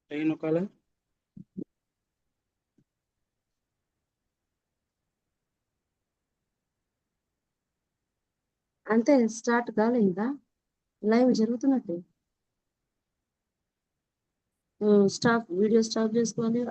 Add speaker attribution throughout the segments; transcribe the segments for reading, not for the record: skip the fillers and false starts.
Speaker 1: Play నొక్కాలా
Speaker 2: అంతే start కాలే ఇంకా లైవ్ జరుగుతున్నట్టే స్టాప్ వీడియో స్టాప్ చేసుకోవాలి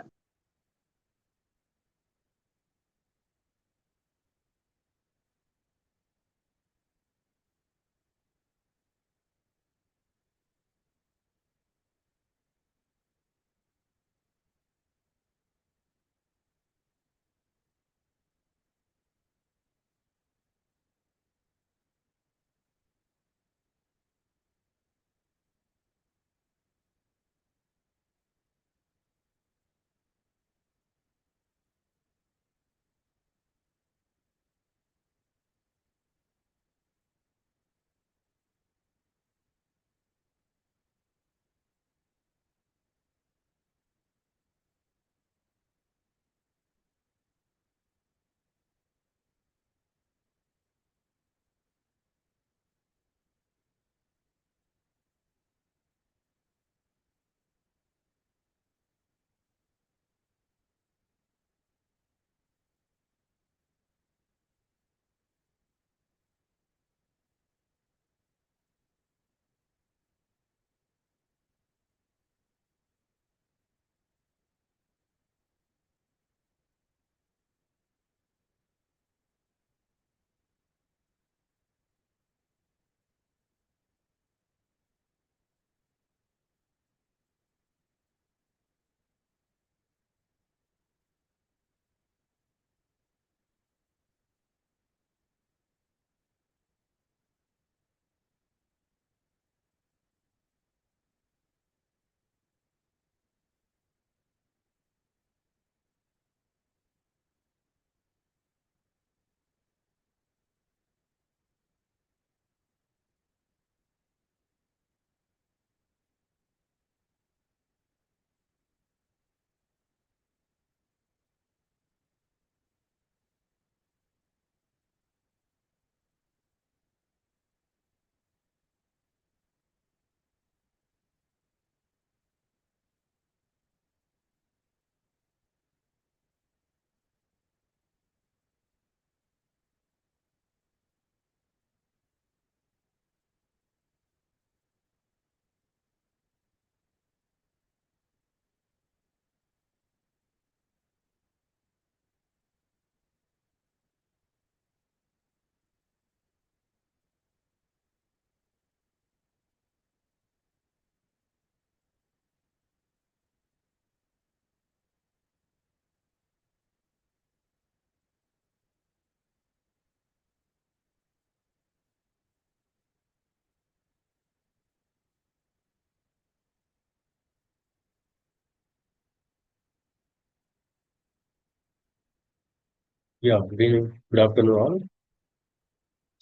Speaker 3: Yeah, good afternoon all.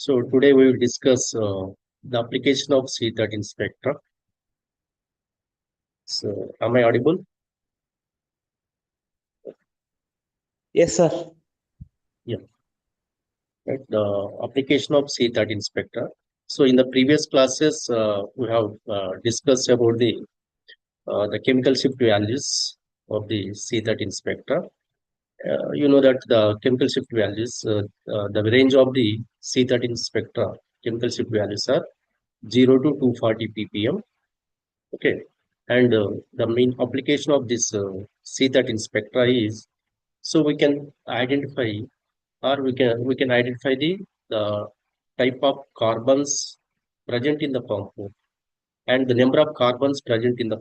Speaker 3: So today we will discuss the application of C13 spectra. So am I audible?
Speaker 1: Yes, sir.
Speaker 3: Yeah, right. The application of C13 spectra. So in the previous classes, we have discussed about the chemical shift values of the C13 spectra. You know that the chemical shift values, the range of the C13 spectra chemical shift values are 0 to 240 ppm. Okay, and the main application of this C13 spectra is so we can identify or we can identify the type of carbons present in the compound and the number of carbons present in the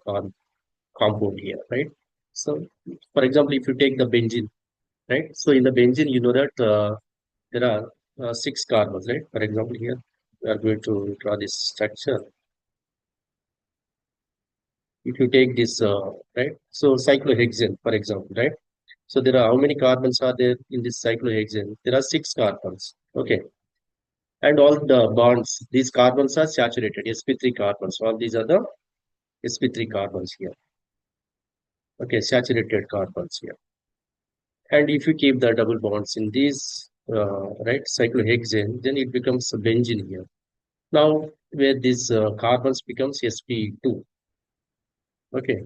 Speaker 3: compound here, right? So, for example, if you take the benzene, right? So in the benzene, you know that there are six carbons, right? For example, here we are going to draw this structure. If you take this, right? So cyclohexane, for example, right? So there are how many carbons are there in this cyclohexane? There are six carbons. Okay. And all the bonds, these carbons are saturated, sp3 carbons. All these are the sp3 carbons here. Okay, saturated carbons here. And if you keep the double bonds in these, right, cyclohexane, then it becomes a benzene here. Now, where these carbons becomes sp2. Okay.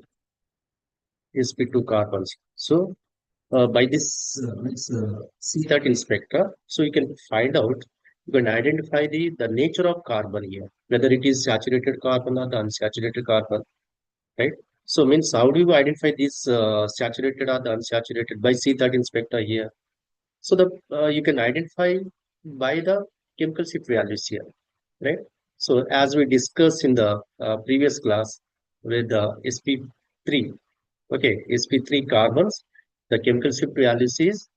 Speaker 3: sp2 carbons. So by this C13 spectra, so you can find out, you can identify the nature of carbon here, whether it is saturated carbon or the unsaturated carbon, right? So means how do you identify this saturated or the unsaturated by C13 spectra here? So the you can identify by the chemical shift values here, right? So as we discussed in the previous class with the sp3, okay, sp3 carbons, the chemical shift values is,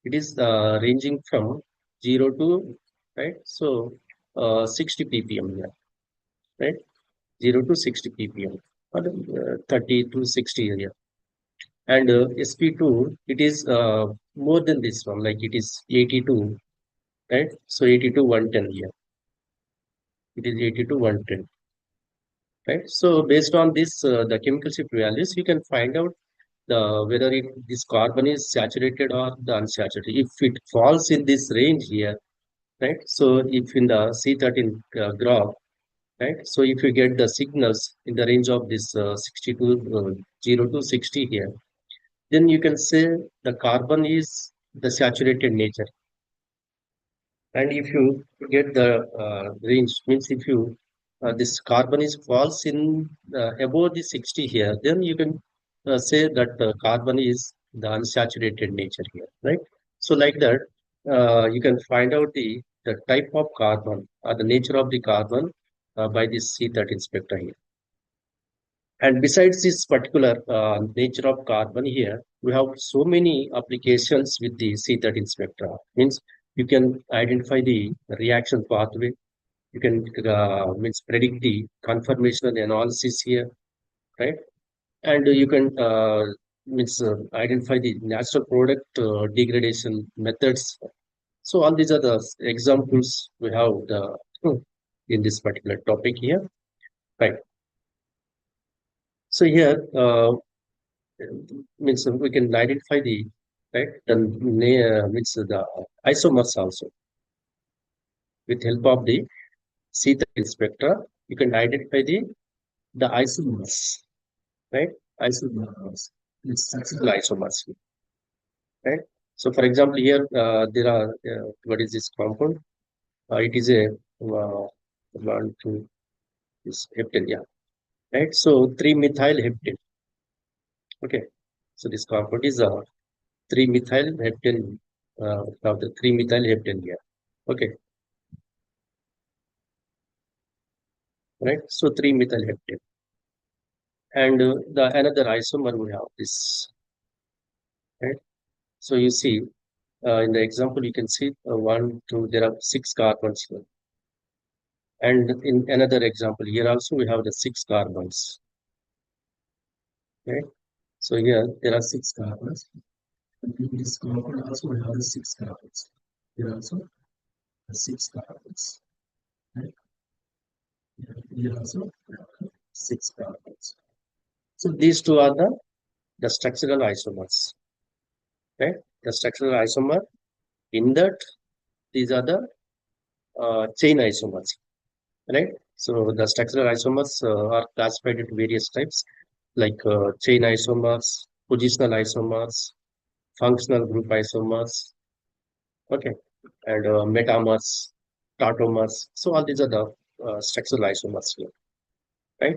Speaker 3: it is ranging from 0 to, right? So 60 ppm here, right? 0 to 60 ppm, or 30 to 60 here. And sp2, it is more than this one, like it is 82, right? So 80 to 110 here. It is 80 to 110, right? So based on this, the chemical shift values, you can find out the whether this carbon is saturated or the unsaturated. If it falls in this range here, right? So if in the C13 graph, right? So if you get the signals in the range of this 62 0 to 60 here, then you can say the carbon is the saturated nature. And if you get the range, means if you this carbon is falls in above the 60 here, then you can say that carbon is the unsaturated nature here, right? So like that, you can find out the type of carbon or the nature of the carbon by this C13 spectra here. And besides this particular nature of carbon here, we have so many applications with the C13 spectra. Means you can identify the reaction pathway. You can means predict the conformational analysis here, right? And you can means identify the natural product degradation methods. So all these are the examples we have the in this particular topic here, right? So here means we can identify the, right, the means the isomers also with help of the C13 spectra. You can identify the isomers, right? Isomers, it's successful isomers, right? So for example here there are what is this compound? It is a one two is heptane, yeah, right? So 3-methyl heptane, okay. So this compound is 3-methyl heptane, of the 3-methyl heptane here. Okay, right? So 3-methyl heptane. And the another isomer we have this, right? So you see in the example, you can see one, two, there are 6 carbons here. And in another example, here also we have the 6 carbons, right? So here there are 6 carbons. And in this compound also we have the 6 carbons. Here also the 6 carbons, right? Here also 6 carbons. So these two are the structural isomers, right? The structural isomer, in that these are the chain isomers, right? So the structural isomers are classified into various types, like chain isomers, positional isomers, functional group isomers, okay, and metamers, tautomers. So all these are the structural isomers here, right?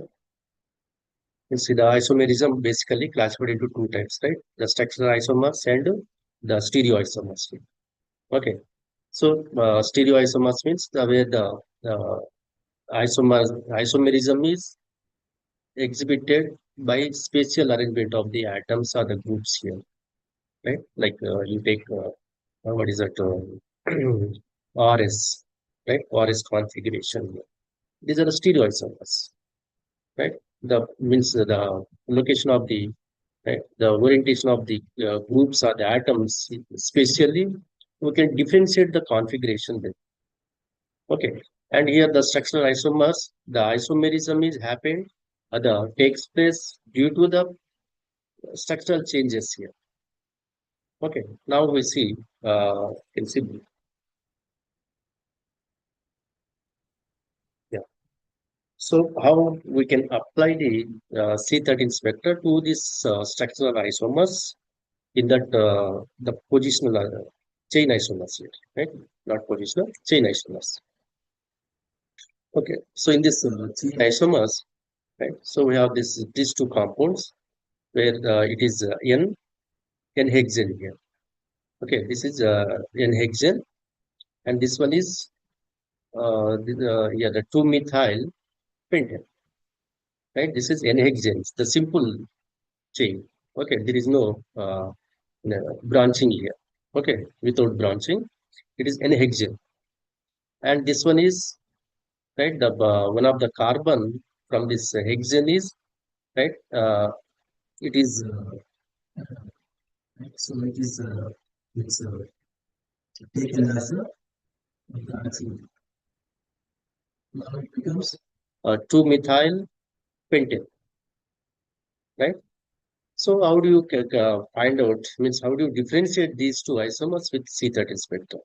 Speaker 3: You see the isomerism basically classified into two types, right? The structural isomers and the stereoisomers. Okay. So stereoisomers means the way the uh, isomerism is exhibited by spatial arrangement of the atoms or the groups here, right? Like you take what is that RS, right? RS configuration here. These are the stereoisomers, right? The means the location of the, right, the orientation of the groups or the atoms spatially, we can differentiate the configuration there. Okay, and here the structural isomers, the isomerism is happened, the takes place due to the structural changes here. Okay, now we see in see, yeah. So how we can apply the C13 spectra to this structural isomers in that the positional chain isomers here, right? Not positional, chain isomers. Okay, so in this chain isomers, right? So we have these two compounds where it is N hexane here. Okay, this is N hexane, and this one is the 2-methyl pentane, right? This is N hexane, the simple chain. Okay, there is no branching here. Okay, without branching, it is N hexane, and this one is right. The one of the carbon from this hexane is right. It is so it is it's taken as a branching. Now it becomes 2-methyl pentane, right? So how do you find out? Means how do you differentiate these two isomers with C13 spectrum?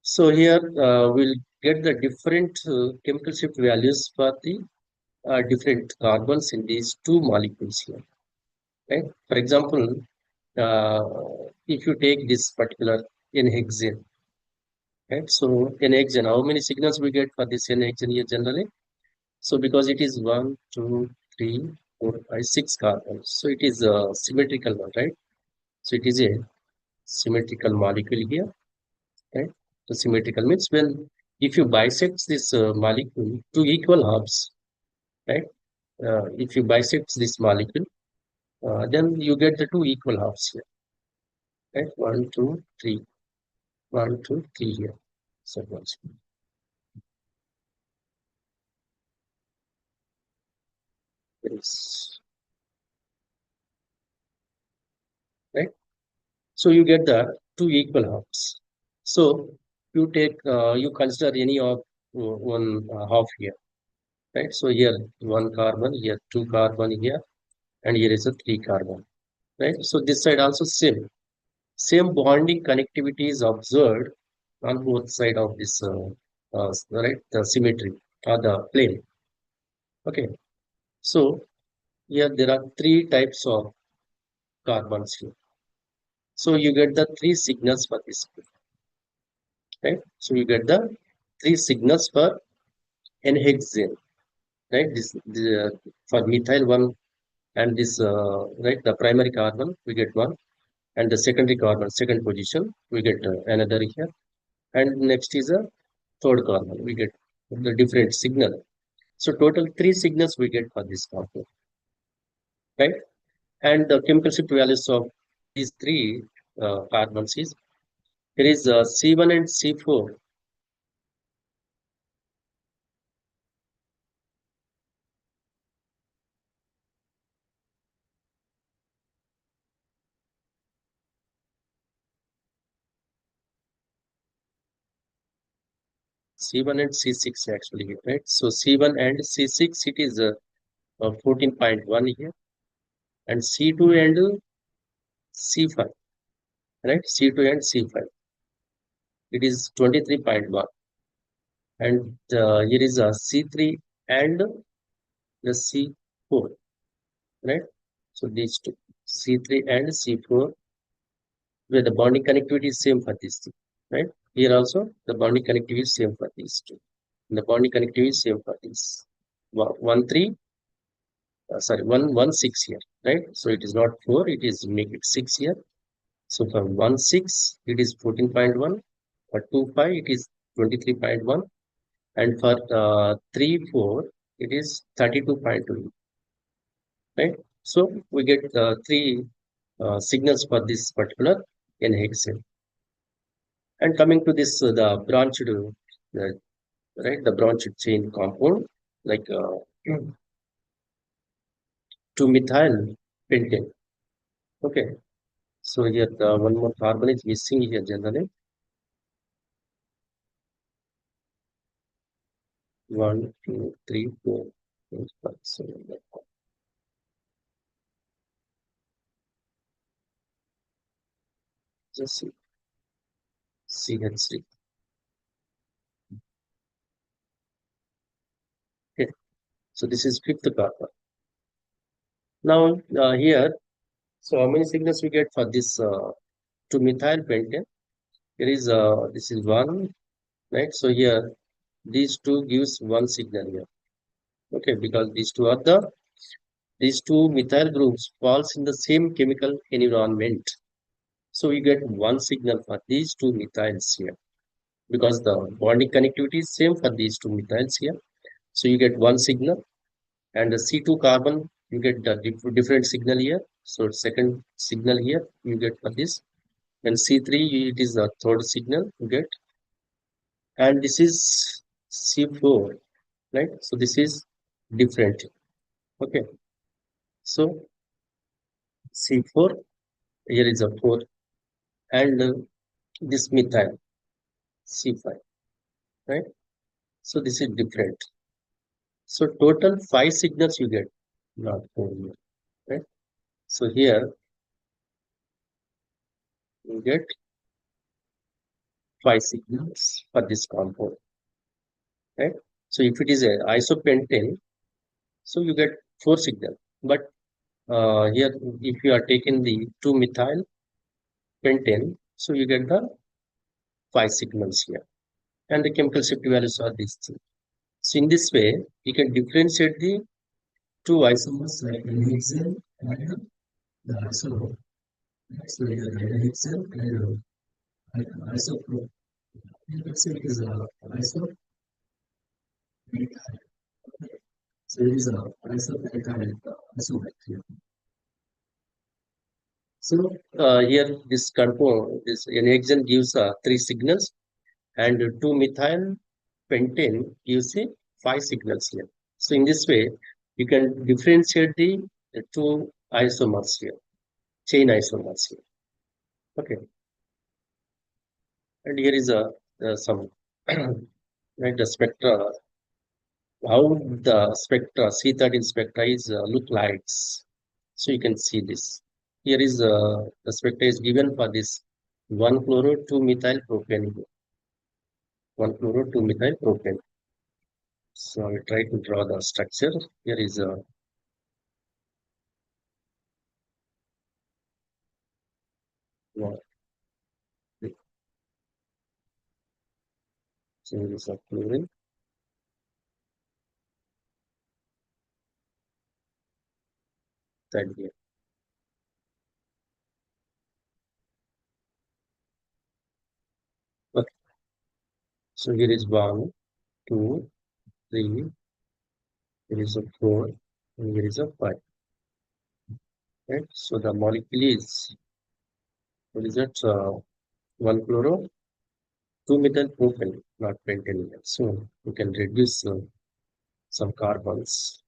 Speaker 3: So here we'll get the different chemical shift values for the different carbons in these two molecules here. Right? For example, if you take this particular N-hexane, right? So N-hexane, how many signals we get for this N-hexane here generally? So because it is 1, 2, 3, 4, 5, 6 carbons, so it is a symmetrical one, right? So it is a symmetrical molecule here, right? So symmetrical means when if you bisect this molecule to equal halves, right? If you bisect this molecule, then you get the two equal halves here, right? 1, 2, 3, 1, 2, 3 here. So once, yes, right? So you get the two equal halves. So you consider any of one half here, right? So here one carbon, here two carbon here, and here is a three carbon, right? So this side also same bonding connectivity is observed on both side of this right the symmetry or the plane. Okay, so here there are three types of carbons here. So you get the three signals for this, right? So you get the three signals for N-hexane, right? For methyl one and this right the primary carbon we get one, and the secondary carbon second position we get another here, and next is a third carbon we get the different signal. So total three signals we get for this compound, right? And the chemical shift values of these three carbons is there is C1 and C4. C1 and C6 actually, right? So C1 and C6 it is 14.1 here, and C2 and C5, right? C2 and C5 it is 23.1, and here is a C3 and the C4, right? So these two C3 and C4 where the bonding connectivity is same for these two, right? Here also the bonding connectivity is same for these two. The bonding connectivity is same for this. One three, sorry, 1 1 6 here, right? So it is not 4, it is make it 6 here. So for 1 6, it is 14.1. For 2 5, it is 23.1, and for 3 4, it is 32.2, right? So we get three signals for this particular N-hexane. And coming to this, the branched, right, the branched chain compound, like 2-methyl pentane. Okay, so here the one more carbon is missing here generally. 1, 2, 3, 4, 5, 7, 8. Just see, CH3. So this is fifth carbon. Now here, so how many signals we get for this 2-methyl pentane? Here is this is one, right? So here these two gives one signal here. Okay, because these two methyl groups falls in the same chemical environment. So we get one signal for these two methyls here because the bonding connectivity is same for these two methyls here. So you get one signal, and the C2 carbon you get the different signal here. So second signal here you get for this, and C3 it is the third signal you get, and this is C4, right? So this is different. Okay, so C4 here is a 4, and this methyl C5, right? So this is different. So total 5 signals you get, not 4 here, right? So here you get 5 signals for this compound, right? So if it is a isopentane, so you get 4 signals. But here, if you are taking the 2-methyl pentane, so you get the 5 signals here. And the chemical safety values are these two. So in this way, you can differentiate the two isomers like NHCl and the isopropyl. So here NHCl and isopropyl. NHCl is a isopropyl. So it is a isopropyl and isobacterial. So here this compound, this NHCl gives 3 signals, and 2-methyl pentane gives 5 signals here. So in this way, you can differentiate the two isomers here, chain isomers here. Okay, and here is a some right the spectra, how the spectra C13 spectra is look like. So you can see this. Here is the spectra is given for this 1-chloro 2-methyl propane, 1-chloro 2-methyl propane. So I try to draw the structure. Here is a well, series of chlorine. That here. Okay. So here is 1, 2, 3. Here is a 4, and here is a 5. Right. So the molecule is what is that? 1-chloro 2-methyl propane, not pentane. So you can reduce some carbons.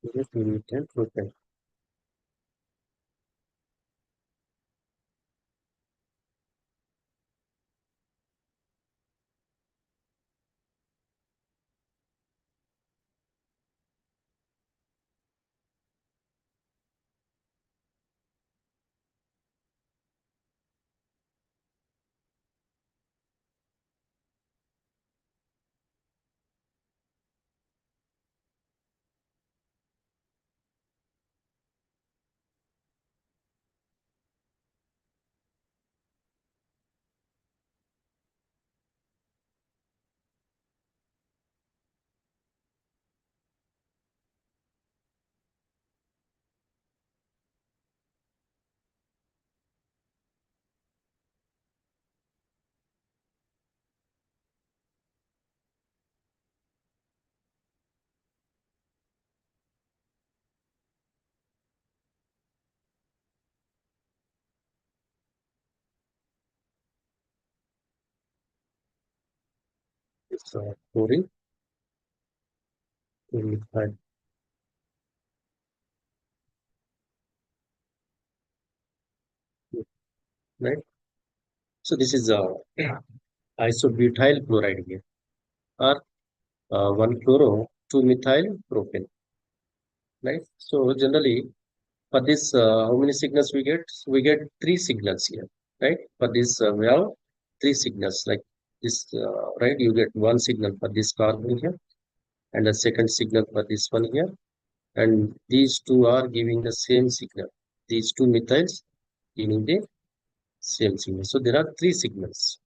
Speaker 3: Here is 2-methyl propane. It's chlorine, 2-methyl. Right. So this is isobutyl chloride here, or 1-chloro 2-methyl propane. right? So generally for this, how many signals we get? We get three signals here, right? For this, we have three signals like this, right? You get one signal for this carbon here, and a second signal for this one here, and these two are giving the same signal. These two methyls giving the same signal. So there are three signals,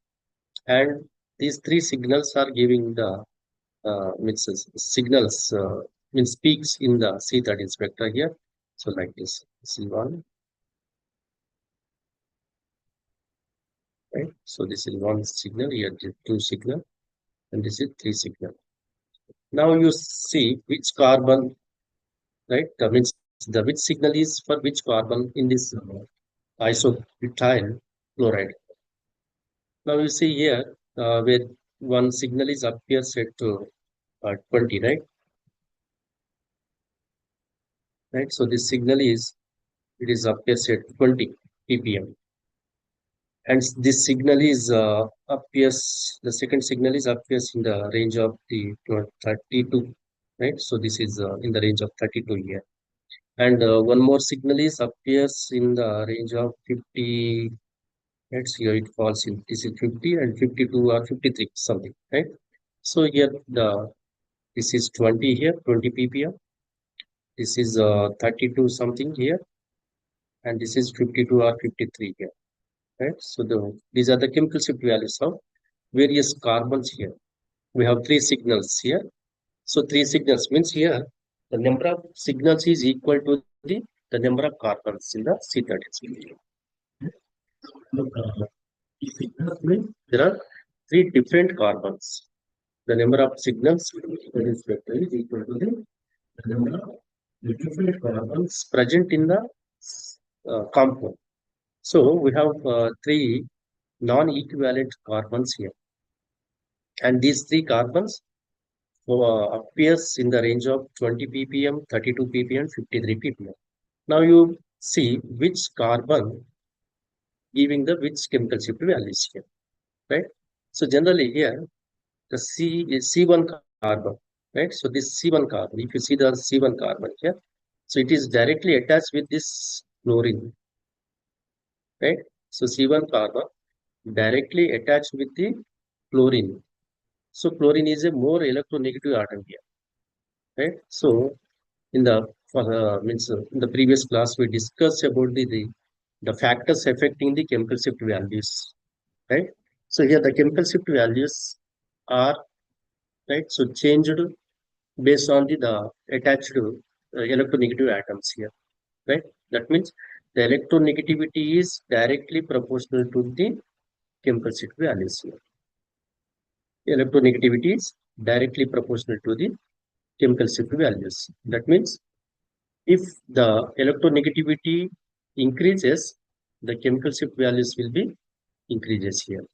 Speaker 3: and these three signals are giving the means signals means peaks in the C13 spectra here. So like this, C1, right? So this is one signal, here is two signal, and this is three signal. Now you see which carbon, right? That means the which signal is for which carbon in this isobutyl chloride. Now you see here where one signal is appears at 20, right? Right. So this signal is it is appears at 20 ppm, and this signal is appears the second signal is appears in the range of the 32, right? So this is in the range of 32 here, and one more signal is appears in the range of 50. Let's here it falls in this is 50 and 52 or 53 something, right? So here the this is 20 here, 20 ppm. This is 32 something here, and this is 52 or 53 here, right? So these are the chemical shift values of various carbons here. We have three signals here. So three signals means here the number of signals is equal to the number of carbons in the C13. Signals means there are three different carbons. The number of signals that is vector is equal to the number of the different carbons present in the compound. So we have three non-equivalent carbons here, and these three carbons appears in the range of 20 ppm, 32 ppm, 53 ppm. Now you see which carbon giving the which chemical shift values here, right? So generally here the C is C1 carbon, right? So this C1 carbon, if you see the C1 carbon here, so it is directly attached with this chlorine, right? So C1 carbon directly attached with the chlorine. So chlorine is a more electronegative atom here, right? So in the in the previous class we discussed about the factors affecting the chemical shift values, right? So here the chemical shift values are right. So changed based on the attached electronegative atoms here, right? That means the electronegativity is directly proportional to the chemical shift values here. Electronegativity is directly proportional to the chemical shift values. That means if the electronegativity increases, the chemical shift values will be increases here.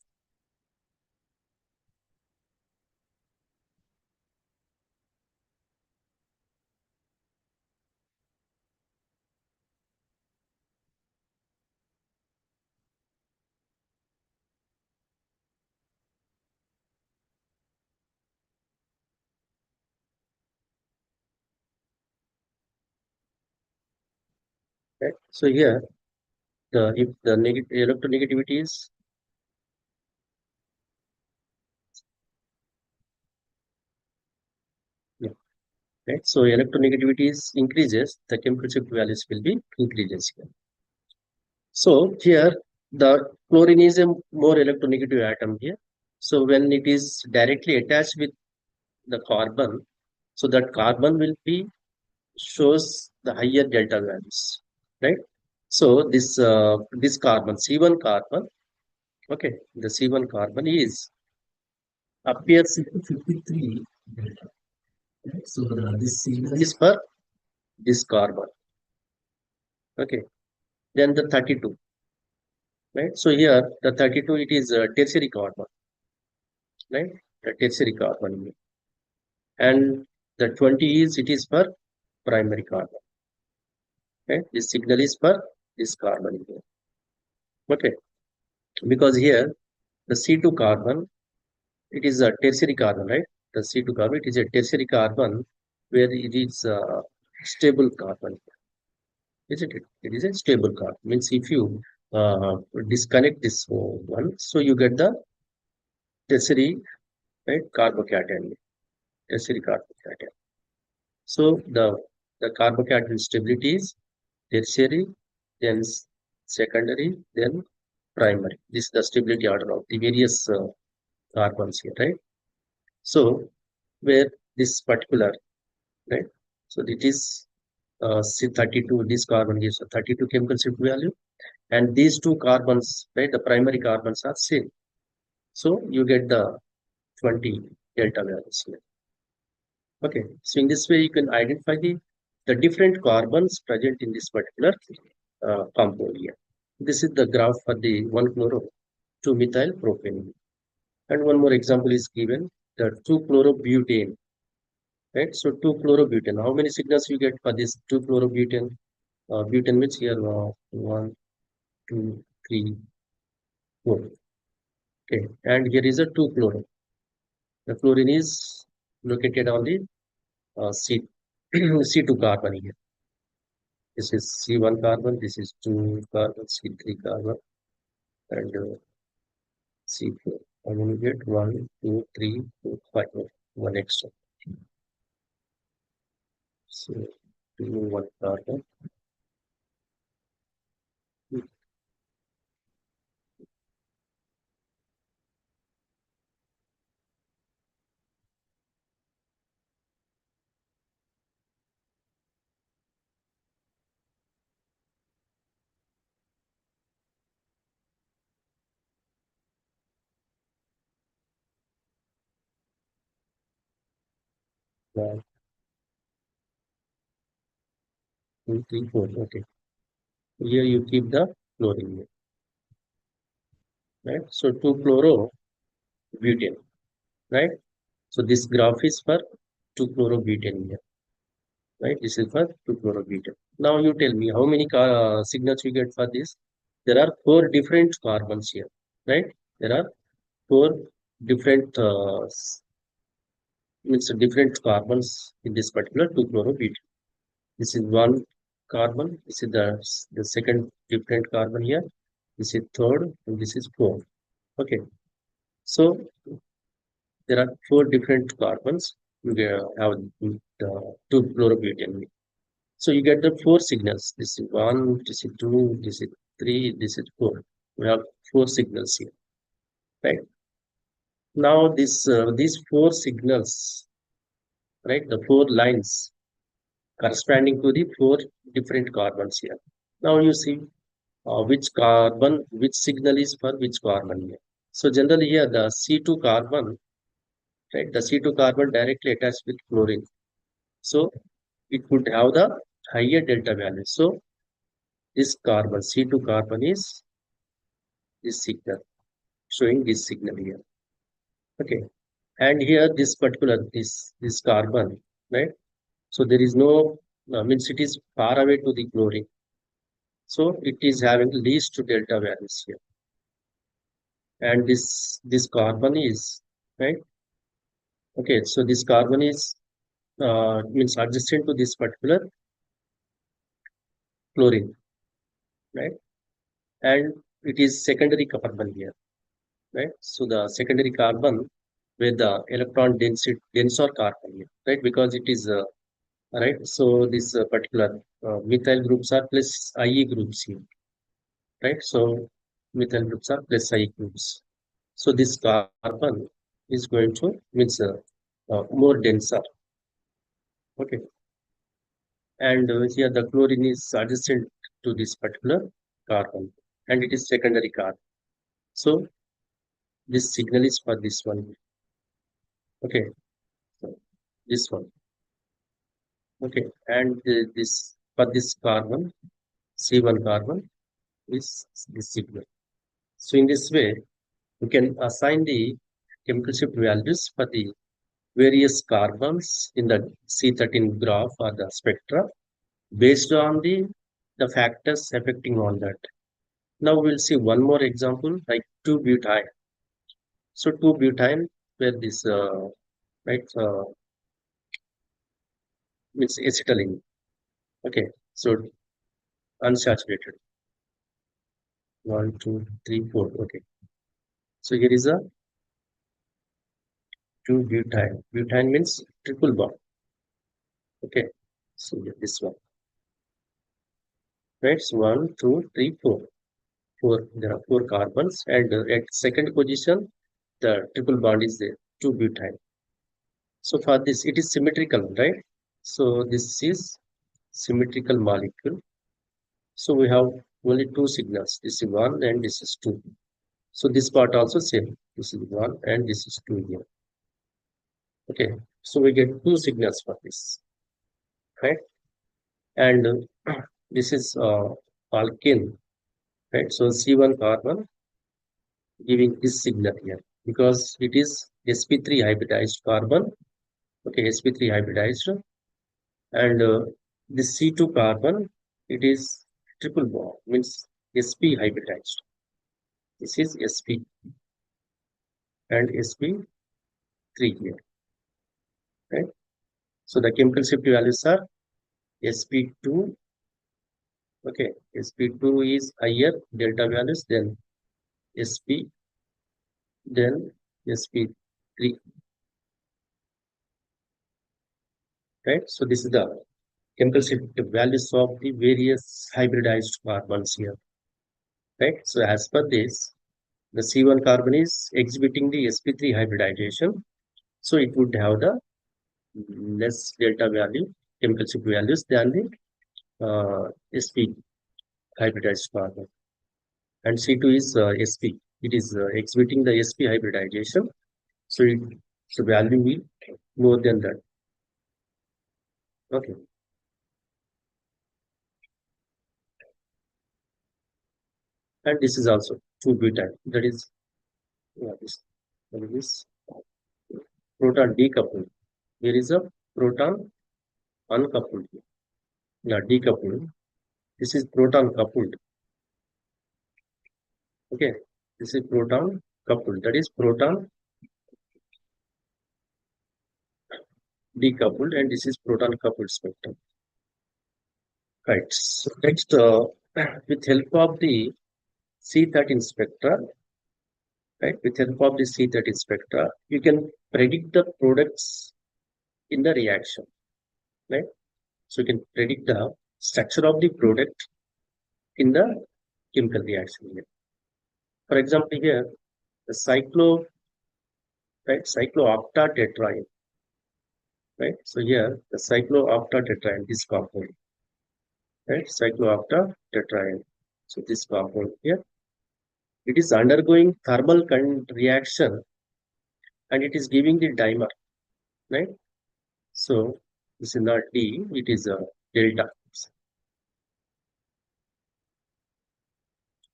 Speaker 3: Right? So here the if the electronegativity is yeah, right. So electronegativity is increases, the chemical shift values will be increases here. So here the chlorine is a more electronegative atom here. So when it is directly attached with the carbon, so that carbon will be shows the higher delta values, right? So this carbon C1 carbon, okay, the C1 carbon is appears in 53 delta, right? So this signal is for this carbon, okay. Then the 32, right? So here the 32 it is a tertiary carbon, right? The tertiary carbon, and the 20 is it is for primary carbon, right? This signal is for this carbon here, okay. Because here the C2 carbon it is a tertiary carbon, right? The C2 carbon it is a tertiary carbon where it is stable carbon, isn't it? It is a stable carbon. Means if you disconnect this one, so you get the tertiary, right, carbocation, tertiary carbocation. So the carbocation stability is tertiary, then secondary, then primary. This is the stability order of the various carbons here, right? So where this particular, right? So it is C32, this carbon gives a 32 chemical shift value, and these two carbons, right, the primary carbons are same. So you get the 20 delta values here. Okay, so in this way you can identify the different carbons present in this particular compound here. This is the graph for the 1-chloro 2-methyl propane. And one more example is given, the 2-chlorobutane, right? So 2-chlorobutane, how many signals you get for this 2-chlorobutane? Butane means here 1, 2, 3, 4. Okay, and here is a 2-chloro. The fluorine is located on the C2 carbon here. This is C1 carbon, this is 2 carbon, C3 carbon, and C4. And then you get 1, 2, 3, 4, 5, one extra. So, 2, 1 carbon. 1, 2, 3, 4. Okay. Here you keep the chlorine, right? So 2-chlorobutane, right? So this graph is for 2-chlorobutane here, right? This is for 2-chlorobutane. Now you tell me how many signals you get for this? There are 4 different carbons here, right? There are 4 different means different carbons in this particular 2-chlorobutane. This is one carbon. This is the second different carbon here. This is third, and this is fourth. Okay. So there are 4 different carbons. You have the 2-chlorobutane. So you get the 4 signals. This is 1, this is 2, this is 3, this is 4. We have 4 signals here, right? Now these 4 signals, right? The 4 lines corresponding to the 4 different carbons here. Now you see which carbon, which signal is for which carbon here. So generally here the C2 carbon, right? The C2 carbon directly attached with chlorine. So it would have the higher delta value. So this carbon, C2 carbon is this signal, showing this signal here. Okay. And here this particular, this carbon, right? So there is no, means it is far away to the chlorine. So it is having least delta values here. And this carbon is, right? Okay, so this carbon is means adjacent to this particular chlorine, right? And it is secondary carbon here, right? So the secondary carbon where the electron density denser carbon here, right? Because it is right. So this particular methyl groups are plus IE groups here, right? So methyl groups are plus IE groups. So this carbon is going to means more denser. Okay, and here the chlorine is adjacent to this particular carbon, and it is secondary carbon. So this signal is for this one. Okay, so this one. Okay, and this for this carbon, C1 carbon is this signal. So in this way, we can assign the chemical shift values for the various carbons in the C13 graph or the spectra based on the factors affecting on that. Now we'll see one more example like 2-butyl. So 2-butyl where this right means acetylene. Okay, so unsaturated. 1, 2, 3, 4. Okay. So here is a 2-butyne. Butyne means triple bond. Okay. So this one. Right. So 1, 2, 3, 4. There are 4 carbons, and at second position, the triple bond is there, 2-butyne. So for this, it is symmetrical, right? So this is symmetrical molecule. So we have only 2 signals. This is 1 and this is 2. So this part also same. This is 1 and this is 2 here. Okay. So we get 2 signals for this, right? And this is alkane, right? So C1 carbon giving this signal here because it is sp3 hybridized carbon. Okay, sp3 hybridized, and this C2 carbon, it is triple bond, means sp hybridized. This is sp and sp3 here, right? So the chemical shift values are sp2. Okay, sp2 is higher delta values than sp, then sp3, right? So this is the chemical shift values of the various hybridized carbons here, right? So as per this, the C1 carbon is exhibiting the sp3 hybridization, so it would have the less delta value, chemical shift values than the sp hybridized carbon. And C2 is sp. It is exhibiting the sp hybridization, so value will more than that. Okay. And this is also 2-butyne. That is this proton decoupled. There is a proton uncoupled. Yeah, decoupled. This is proton coupled. Okay, this is proton coupled. That is proton decoupled, and this is proton coupled spectrum. Right. So next, with help of the C13 spectra, right? With help of the C13 spectra, you can predict the products in the reaction, right? So you can predict the structure of the product in the chemical reaction here. For example, here the cyclooctatetraene, right? So here the cyclooctatetraene, this compound, right? Cyclooctatetraene. So this compound here, it is undergoing thermal reaction, and it is giving the dimer, right? So this is not D, it is a delta.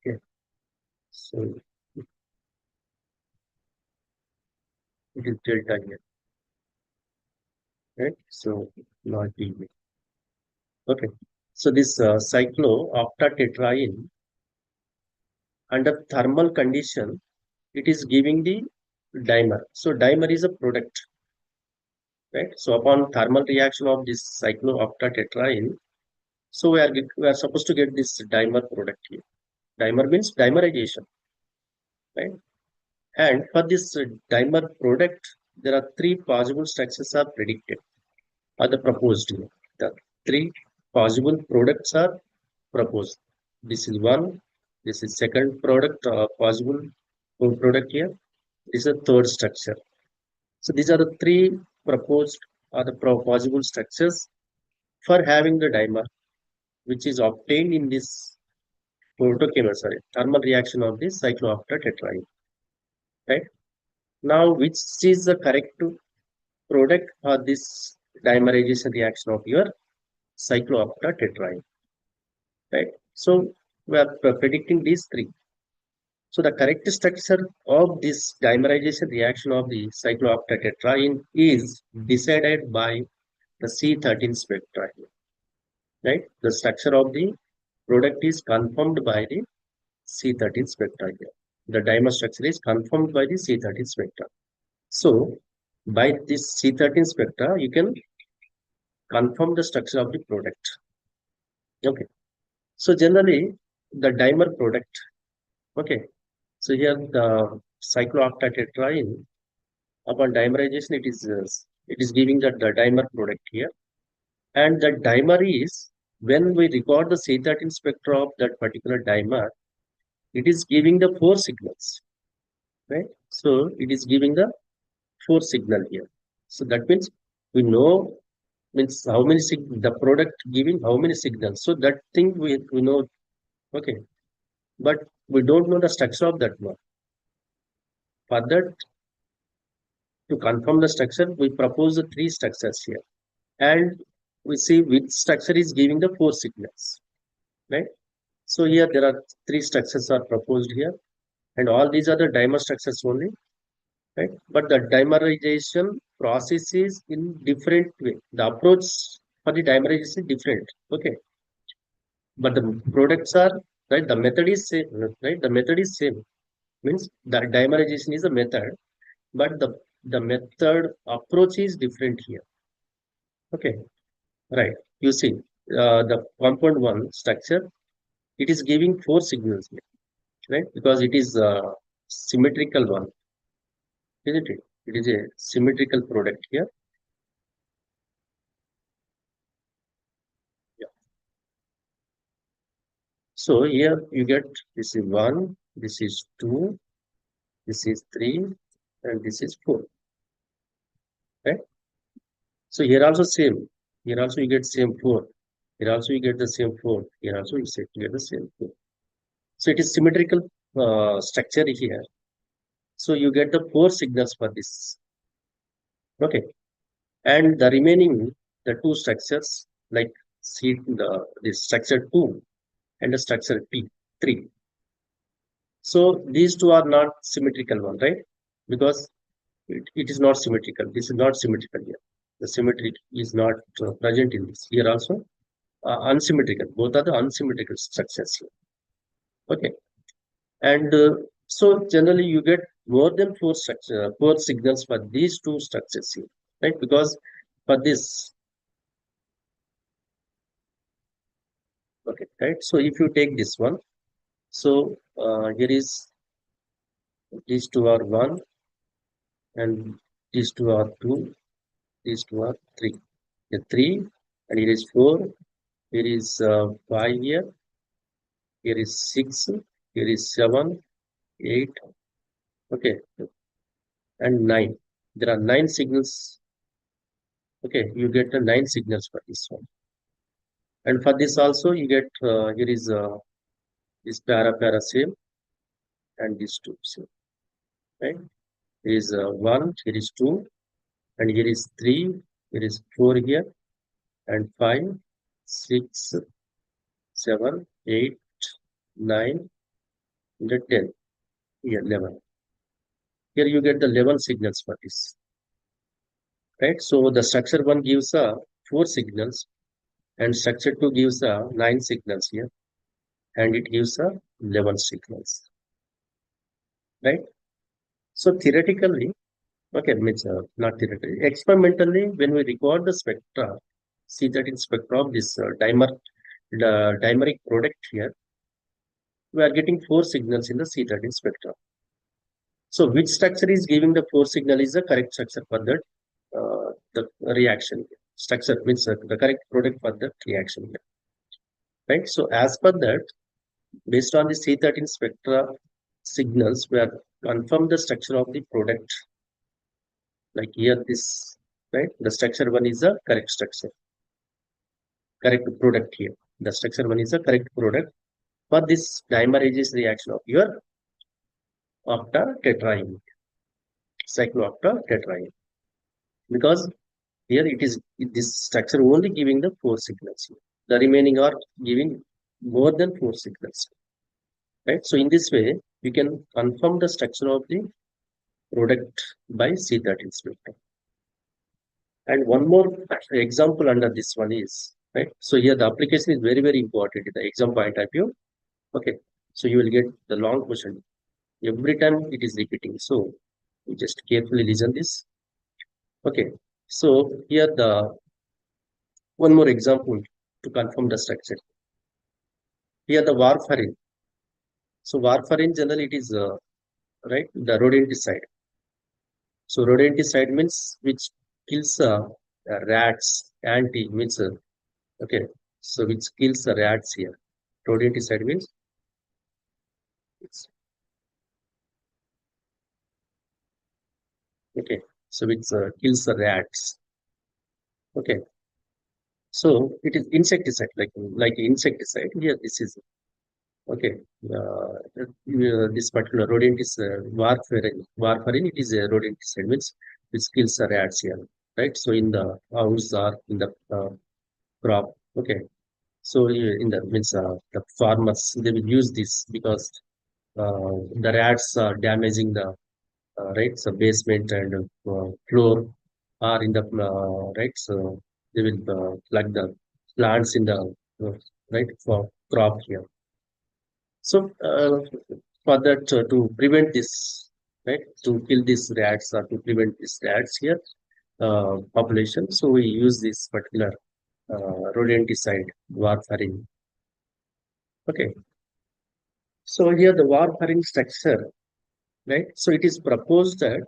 Speaker 3: Okay. So it is delta here, right? So not D. Okay. So this cyclooctatetraene, under thermal condition, it is giving the dimer. So dimer is a product, right? So upon thermal reaction of this cyclooctatetraene, so we are supposed to get this dimer product here. Dimer means dimerization, right? And for this dimer product, there are 3 possible structures are predicted or the proposed here. The 3 possible products are proposed. This is one. This is second product, possible product here. This is a third structure. So these are the 3 proposed or the possible structures for having the dimer, which is obtained in this thermal reaction of this cyclooctatetraene. Right? Now, which is the correct product for this dimerization reaction of your cyclooctatetraene? Right? So we are predicting these 3. So the correct structure of this dimerization reaction of the cyclooctatetraene is decided by the C13 spectra, right? The structure of the product is confirmed by the C13 spectra here. The dimer structure is confirmed by the C13 spectra. So by this C13 spectra, you can confirm the structure of the product. Okay. So generally the dimer product. Okay. So here the cyclooctatetraene upon dimerization it is giving the dimer product here. And the dimer is when we record the C13 spectra of that particular dimer, it is giving the four signals, right? So it is giving the four signal here. So that means we know means how many the product giving how many signals. So that thing we know, okay, but we don't know the structure of that one. For that, to confirm the structure, we propose the three structures here, and we see which structure is giving the four signals, right? So here there are three structures are proposed here, and all these are the dimer structures only, right? But the dimerization process is in different way. The approach for the dimerization is different, okay? But the products are right. The method is same, right? The method is same. Means the dimerization is a method, but the method approach is different here. Okay, right. You see, the compound one structure, it is giving four signals here, right? Because it is a symmetrical one, isn't it? It is a symmetrical product here. Yeah. So here you get this is one, this is two, this is three, and this is four, right? So here also same. Here also you get same four. Here also you get the same four. Here also you get the same four. So it is symmetrical structure here. So you get the four signals for this. Okay. And the remaining the two structures like see the structure two and the structure P three. So these two are not symmetrical one, right? Because it is not symmetrical. This is not symmetrical here. The symmetry is not present in this. Here also unsymmetrical. Both are the unsymmetrical structures here. Okay. And so generally you get more than four signals for these two structures here, right? Because for this, okay, right? So if you take this one, so here is these two are one and these two are two, these two are three. The three and here is four, here is five here is six, here is seven, eight, okay, and nine. There are nine signals. Okay, you get the nine signals for this one. And for this also you get here is this para same and these two same, right? Here is one, here is two, and here is three, here is four here, and five, six, seven, eight, nine, and the 10. Here 11. Here you get the 11 signals for this, right? So the structure one gives four signals, and structure two gives nine signals here, and it gives 11 signals, right? So theoretically, okay, means not theoretically, experimentally, when we record the spectra, see that in spectra of this the dimeric product here, we are getting four signals in the C13 spectra. So which structure is giving the four signal is the correct structure for that the reaction structure means the correct product for that reaction here, right? So as per that, based on the C13 spectra signals, we are confirm the structure of the product. Like here, this right, the structure one is a correct structure, correct product here. The structure one is a correct product for this dimerization reaction of your octatetraene, cyclooctatetraene. Because here it is this structure only giving the four signals. The remaining are giving more than four signals. Right. So in this way, we can confirm the structure of the product by C13 spectrum. And one more example under this one is right. So here the application is very, very important in the exam point of view. Okay. So you will get the long question. Every time it is repeating. So you just carefully listen this. Okay. So here the one more example to confirm the structure. here the warfarin. So warfarin generally it is right the rodenticide. So rodenticide means which kills rats. Anti means okay. So which kills the rats here. Rodenticide means it's okay. So which kills the rats. Okay. So it is insecticide like insecticide. Here this is okay. This particular rodent is warfarin. Warfarin it is a rodenticide means which kills the rats here. Right. So in the house or in the crop. Okay. So in the means the farmers they will use this because the rats are damaging the right so basement and floor are in the right so they will plug the plants in the right for crop here. So for that to prevent this right to kill these rats or to prevent these rats here population so we use this particular rodenticide warfarin. Okay. So here the warfarin structure, right? So it is proposed that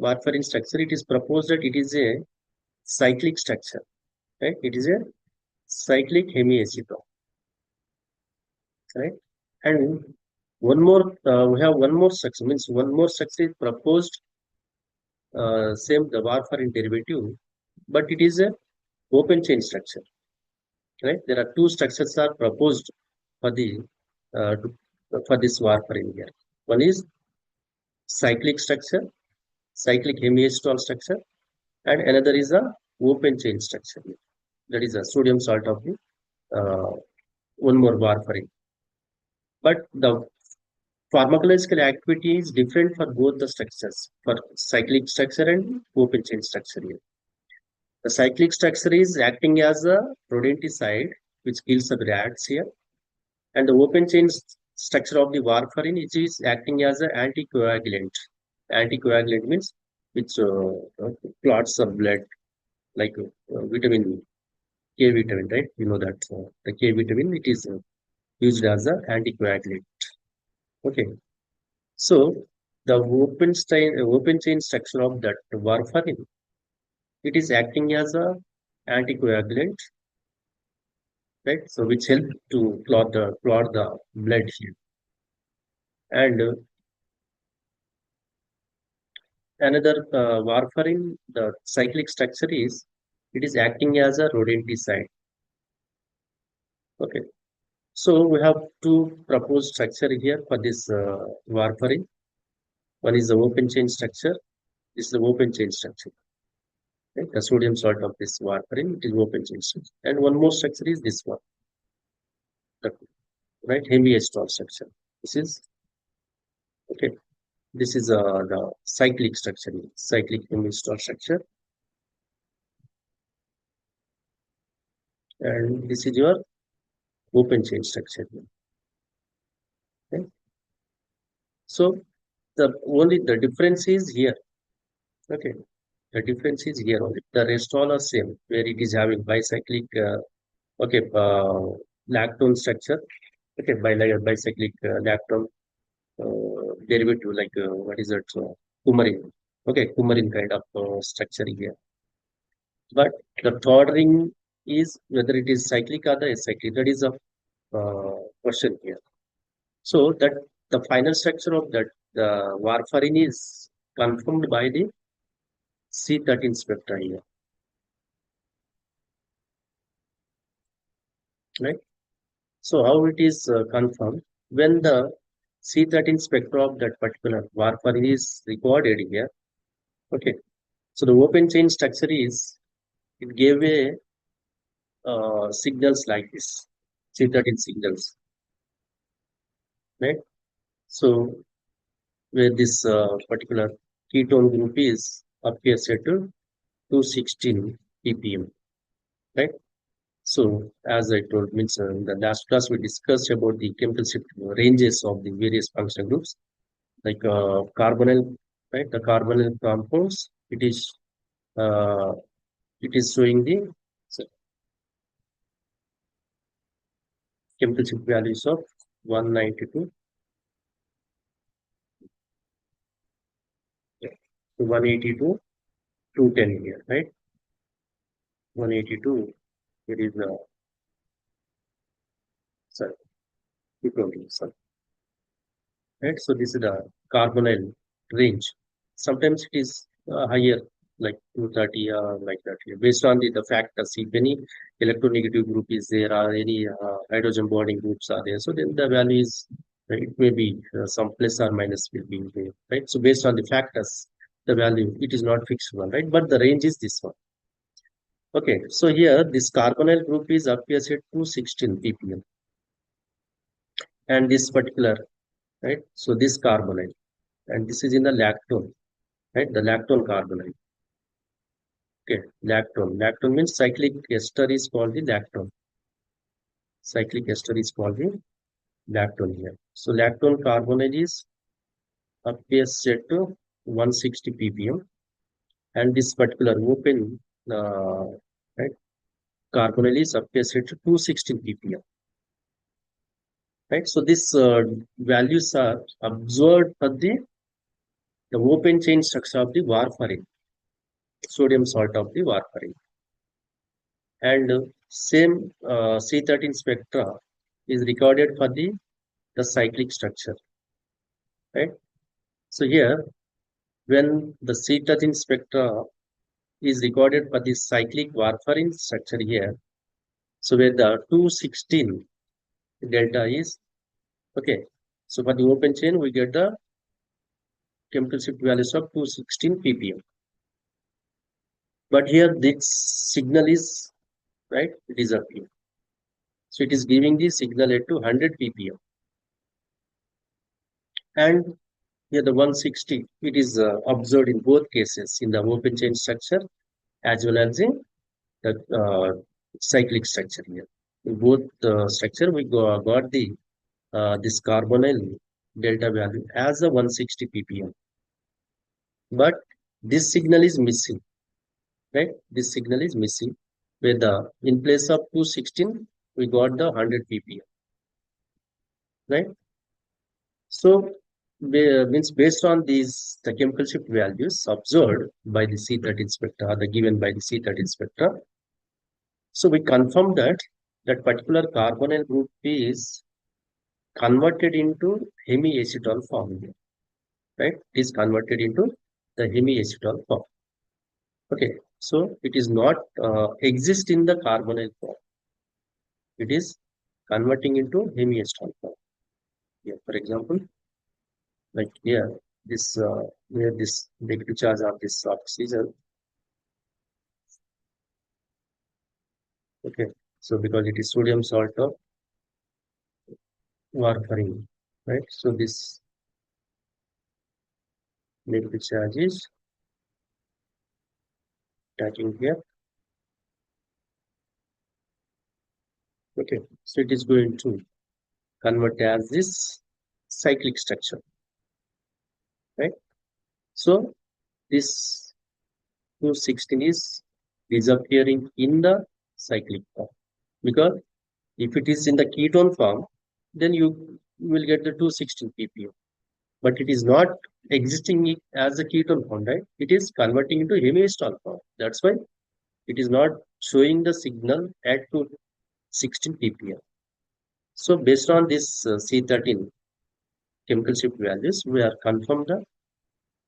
Speaker 3: warfarin structure, it is proposed that it is a cyclic structure, right? It is a cyclic hemiacetal, right? And one more, we have one more structure, means one more structure is proposed, same the warfarin derivative, but it is a open chain structure, right? There are two structures are proposed for the for this warfarin here. One is cyclic structure, cyclic hemiacetal structure, and another is a open chain structure. That is a sodium salt of the one more warfarin. But the pharmacological activity is different for both the structures, for cyclic structure and open chain structure here. The cyclic structure is acting as a rodenticide, which kills the rats here, and the open chain structure of the warfarin which is acting as an anticoagulant. Anticoagulant means which clots the blood, like vitamin K vitamin, right? You know that the K vitamin it is used as an anticoagulant. Okay, so the open chain structure of that warfarin it is acting as a anticoagulant, right? So which help to clot the blood here. And another warfarin, the cyclic structure is it is acting as a rodenticide. Okay, so we have two proposed structure here for this warfarin. One is the open chain structure. This is the open chain structure. Right? The sodium salt of this warfarin it is open chain structure. And one more structure is this one, the, right? Hemiacetal structure. This is okay. This is the cyclic structure, cyclic hemiacetal structure, and this is your open chain structure. Okay? So the difference is here. Okay, the difference is here only. The rest all are same, where it is having bicyclic. Okay, lactone structure. Okay, bicyclic lactone derivative like what is that? Coumarin. Okay, coumarin kind of structure here. But the third ring is whether it is cyclic or the acyclic. That is a question here. So that the final structure of that the warfarin is confirmed by the C13 spectra here, right? So how it is confirmed when the C13 spectra of that particular warfarin is recorded here. Okay, so the open chain structure is it gave a signals like this C13 signals, right? So where this particular ketone group is appears at 216 ppm, right? So as I told, means in the last class we discussed about the chemical shift ranges of the various functional groups, like carbonyl, right? The carbonyl compounds, uh, it is showing the so chemical shift values of 192 to 182, 210 here, right? 182, it is, sorry, 220, sorry, right? So this is the carbonyl range. Sometimes it is higher, like 230 or like that here, based on the factors. If any electronegative group is there or any hydrogen bonding groups are there, so then the value is, it may be some plus or minus will be there, right? So based on the factors, the value, it is not fixed one, right? But the range is this one. Okay, so here this carbonyl group is appears at 216 ppm, and this particular, right? So this carbonyl, and this is in the lactone, right? The lactone carbonyl. Okay, lactone. Lactone means cyclic ester is called the lactone. Cyclic ester is called the lactone here. So lactone carbonyl is appears set to 160 ppm, and this particular open right, carbonyl is appears at 216 ppm. Right, so these values are observed for the open chain structure of the warfarin, sodium salt of the warfarin, and same C13 spectra is recorded for the cyclic structure, right? So here, when the C13 spectra is recorded for the cyclic warfarin structure here, so where the 216 delta is, okay, so for the open chain we get the chemical shift values of 216 ppm. But here this signal is, right, disappear. So it is giving the signal at 200 ppm. And here the 160, it is observed in both cases, in the open chain structure as well as in the cyclic structure here. In both structure, we got the this carbonyl delta value as a 160 ppm. But this signal is missing, right? This signal is missing. Where the in place of 216, we got the 100 ppm, right? So means based on these the chemical shift values observed by the C13 spectra, the given by the C13 spectra. So we confirm that that particular carbonyl group is converted into hemiacetal form here, right? It is converted into the hemiacetal form. Okay, so it is not exist in the carbonyl form. It is converting into hemiacetal form. Here, for example, like here, this where this negative charge of this oxygen. Okay, so because it is sodium salt of warfarin, right? So this negative charge is attaching here. Okay, so it is going to convert as this cyclic structure, right? So this 216 is disappearing in the cyclic form, because if it is in the ketone form, then you will get the 216 ppm. But it is not existing as a ketone form, right? It is converting into hemiacetal form. That's why it is not showing the signal at 216 ppm. So based on this C13 chemical shift values, we are confirmed the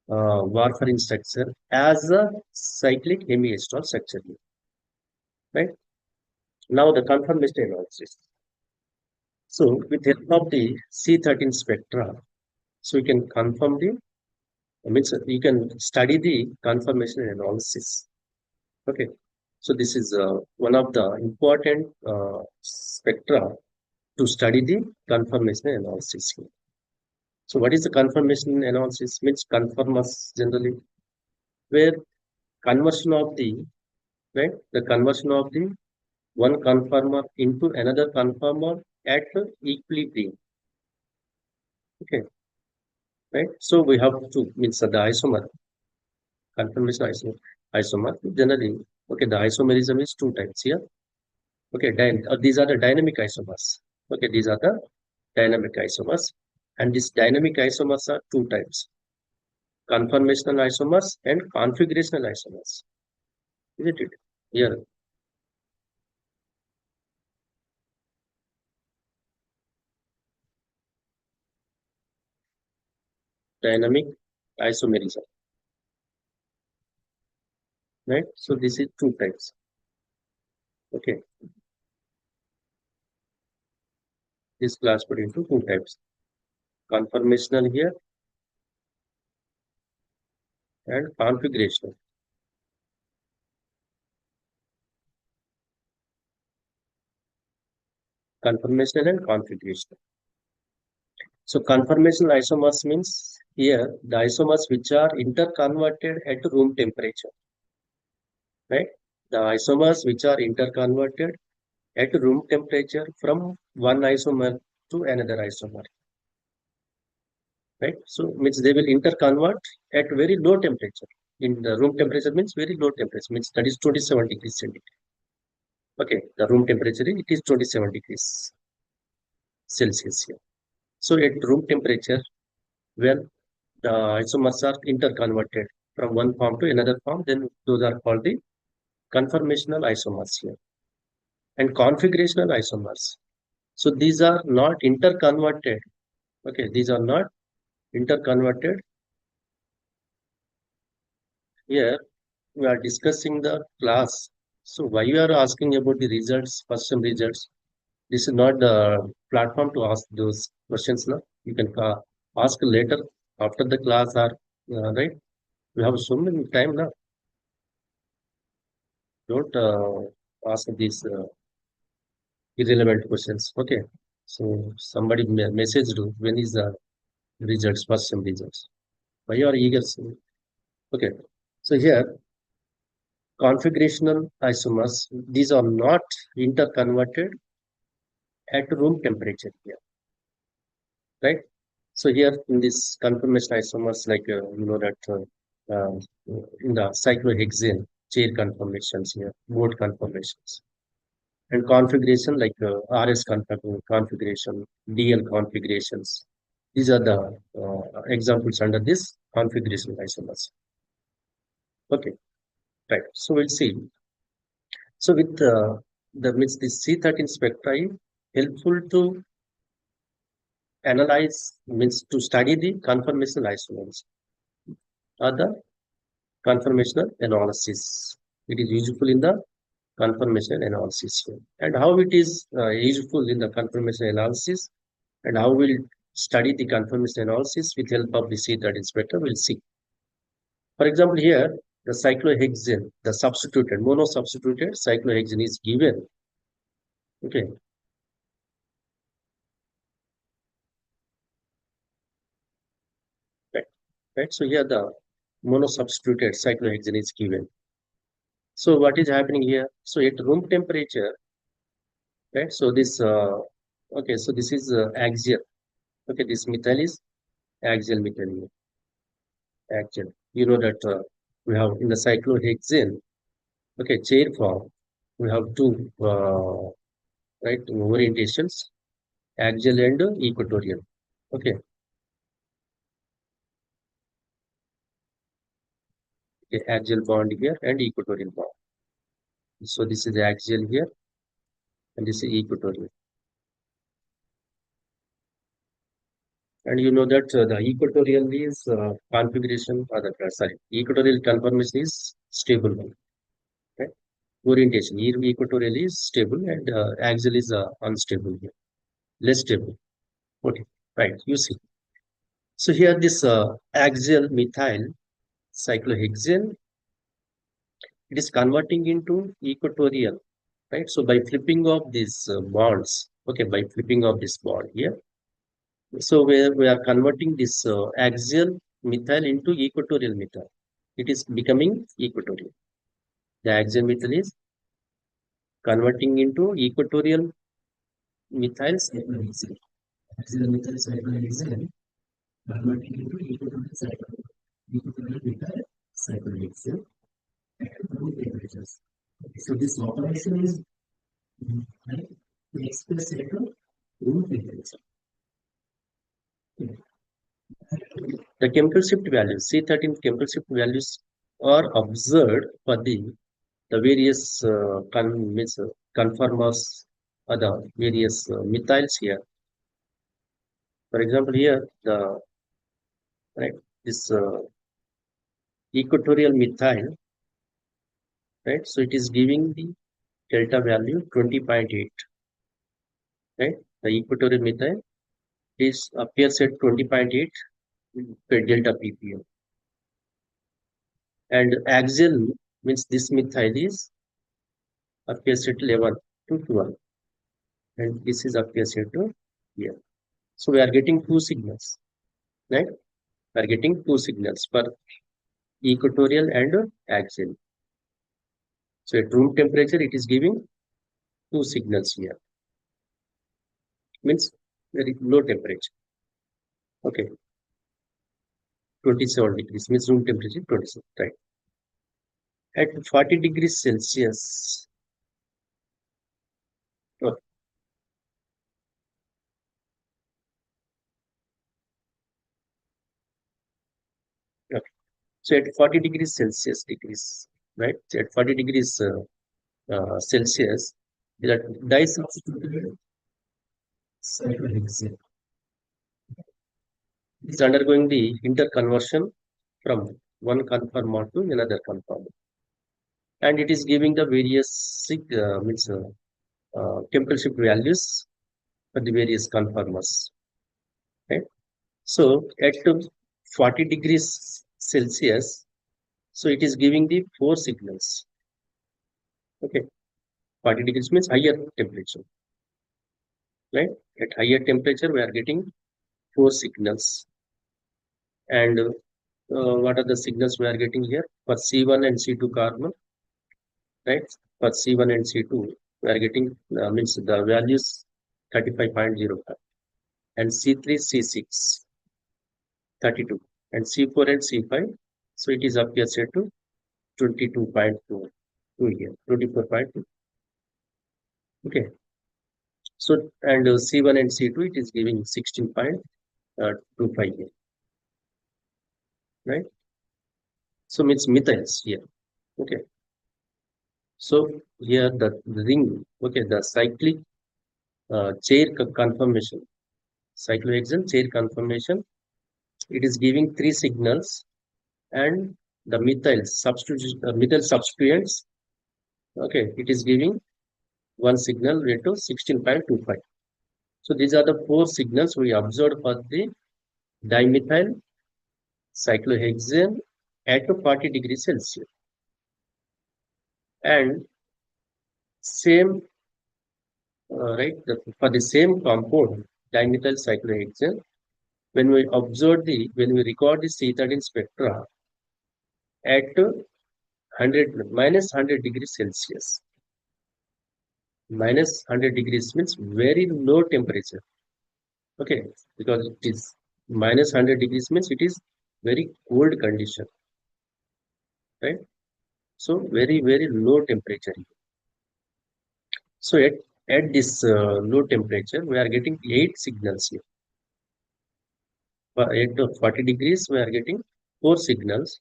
Speaker 3: warfarin structure as a cyclic hemiacetal structure, right? Now the confirmation analysis. So with help of the C13 spectra, so we can confirm the, means you can study the confirmation analysis. Okay, so this is one of the important spectra to study the confirmation analysis. So what is the confirmation analysis? Means conformers generally, where conversion of the, right, the conversion of the one conformer into another conformer at equilibrium. Okay, right. So we have to, means the isomer, confirmation isomer generally. Okay, the isomerism is two types here. Okay, these are the dynamic isomers. Okay, these are the dynamic isomers. And these dynamic isomers are two types: conformational isomers and configurational isomers. Isn't it? Here, dynamic isomerism, right? So this is two types. Okay, this class put into two types: conformational here and configurational. Conformational and configurational. So conformational isomers means here the isomers which are interconverted at room temperature, right? The isomers which are interconverted at room temperature from one isomer to another isomer, right? So means they will interconvert at very low temperature. In the room temperature means very low temperature, means that is 27 degrees centigrade. Okay, the room temperature it is 27 degrees Celsius here. So at room temperature, when the isomers are interconverted from one form to another form, then those are called the conformational isomers here. And configurational isomers. So these are not interconverted. Okay, these are not interconverted. Here we are discussing the class. So why you are asking about the results, first sem results? This is not the platform to ask those questions now. You can ask later after the class or right. We have so many time now. Don't ask these irrelevant questions. Okay. So somebody messaged you, when is the results, first sem results? Why you are eager? Okay. So here, configurational isomers, these are not interconverted at room temperature here, right? So here in this conformation isomers, like you know that in the cyclohexane chair conformations here, mode conformations, and configuration like RS configuration, DL configurations. These are the examples under this configuration isomers. Okay, right. So we'll see. So with the means the C13 spectra is helpful to analyze, means to study the conformational isomers or the conformational analysis. It is useful in the conformational analysis here. And how it is useful in the conformational analysis, and how we'll study the conformation analysis with help of the C13 spectra, we'll see. For example, here the cyclohexane, the substituted, mono-substituted cyclohexane is given. Okay, right, right. So here the mono-substituted cyclohexane is given. So what is happening here? So at room temperature, right? So this, okay, so this is axial. Okay, this methyl is axial methyl here. Axial. You know that we have in the cyclohexane, okay, chair form, we have two right orientations, axial and equatorial. Okay, okay, axial bond here and equatorial bond. So this is axial here and this is equatorial. And you know that the equatorial is configuration, sorry, equatorial conformation is stable one, right? Orientation, here equatorial is stable and axial is unstable here, less stable. Okay, right, you see. So here this axial methyl cyclohexane, it is converting into equatorial, right? So by flipping of these bonds, okay, by flipping of this bond here, so we are converting this axial methyl into equatorial methyl. It is becoming equatorial. The axial methyl is converting into equatorial methyl cyclohexane. Axial methyl cyclohexane converting into equatorial methyl cyclohexane at room temperatures. So this operation is right, to express at room temperature. The chemical shift values, C13 chemical shift values are observed for the various conformers or the various methyls here. For example, here the right this equatorial methyl, right? So it is giving the delta value 20.8, right? The equatorial methyl is appears at 20.8 per delta ppm, and axial means this methyl is appears at 11 to 12, and this is appears at here. So we are getting two signals, right? We are getting two signals for equatorial and axial. So at room temperature, it is giving two signals here, means very low temperature. Okay, 27 degrees means room temperature 27, right? At 40 degrees Celsius, oh, okay. So at 40 degrees Celsius, right? So at 40 degrees Celsius, that disubstituted cyclohexane is undergoing the interconversion from one conformer to another conformer, and it is giving the various chemical shift values for the various conformers. Right? So at 40 degrees Celsius, so it is giving the four signals. Okay, 40 degrees means higher temperature, right? At higher temperature, we are getting four signals. And what are the signals we are getting here? For C1 and C2 carbon, right? For C1 and C2, we are getting means the values 35.05, and C3, C6, 32, and C4 and C5. So it is appears to 22.2 here, 24.2. Okay. So and C1 and C2, it is giving 16.25 here, right? So means methyls here. Okay. So here the ring, okay, the cyclic chair conformation, cyclohexane chair conformation, it is giving three signals, and the methyl substituents, okay, it is giving one signal rate to 16.25. So these are the four signals we observed for the dimethyl cyclohexane at 40 degrees Celsius. And same, for the same compound, dimethyl cyclohexane, when we record the C13 spectra at 100 degrees Celsius. Minus 100 degrees means very low temperature. Okay, because it is minus 100 degrees means it is very cold condition, right? So very, very low temperature. So at this low temperature, we are getting 8 signals here. At 40 degrees, we are getting 4 signals,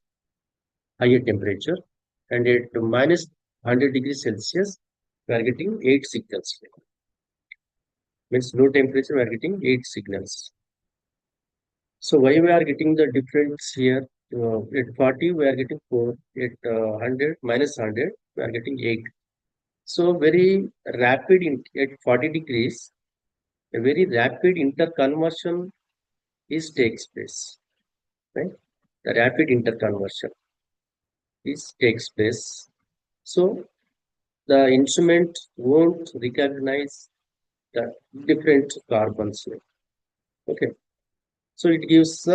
Speaker 3: higher temperature. And at minus 100 degrees Celsius, we are getting 8 signals here. Means low temperature, we are getting 8 signals. So why we are getting the difference here? At 40, we are getting 4. At 100, minus 100, we are getting 8. So very rapid at 40 degrees, a very rapid interconversion takes place, right? The rapid interconversion takes place. So the instrument won't recognize the different carbons here. Okay. So it gives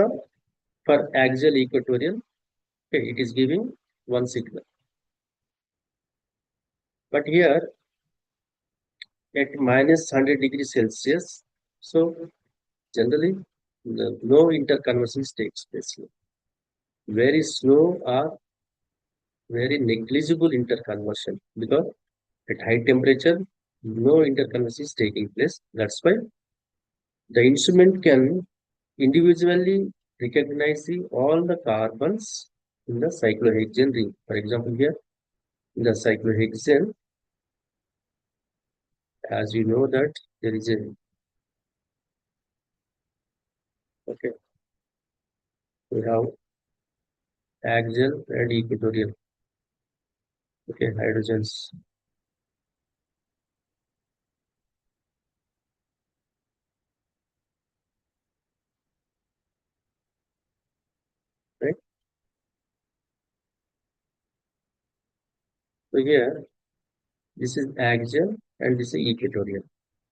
Speaker 3: for axial equatorial, okay, it is giving one signal. But here at minus 100 degrees Celsius, so generally no interconversion takes place here. Very slow or very negligible interconversion, because at high temperature no interconversion is taking place. That's why the instrument can individually recognize all the carbons in the cyclohexane ring. For example, here in the cyclohexane, as you know that there is a okay, we have axial and equatorial hydrogens. Right. So here this is axial and this is equatorial.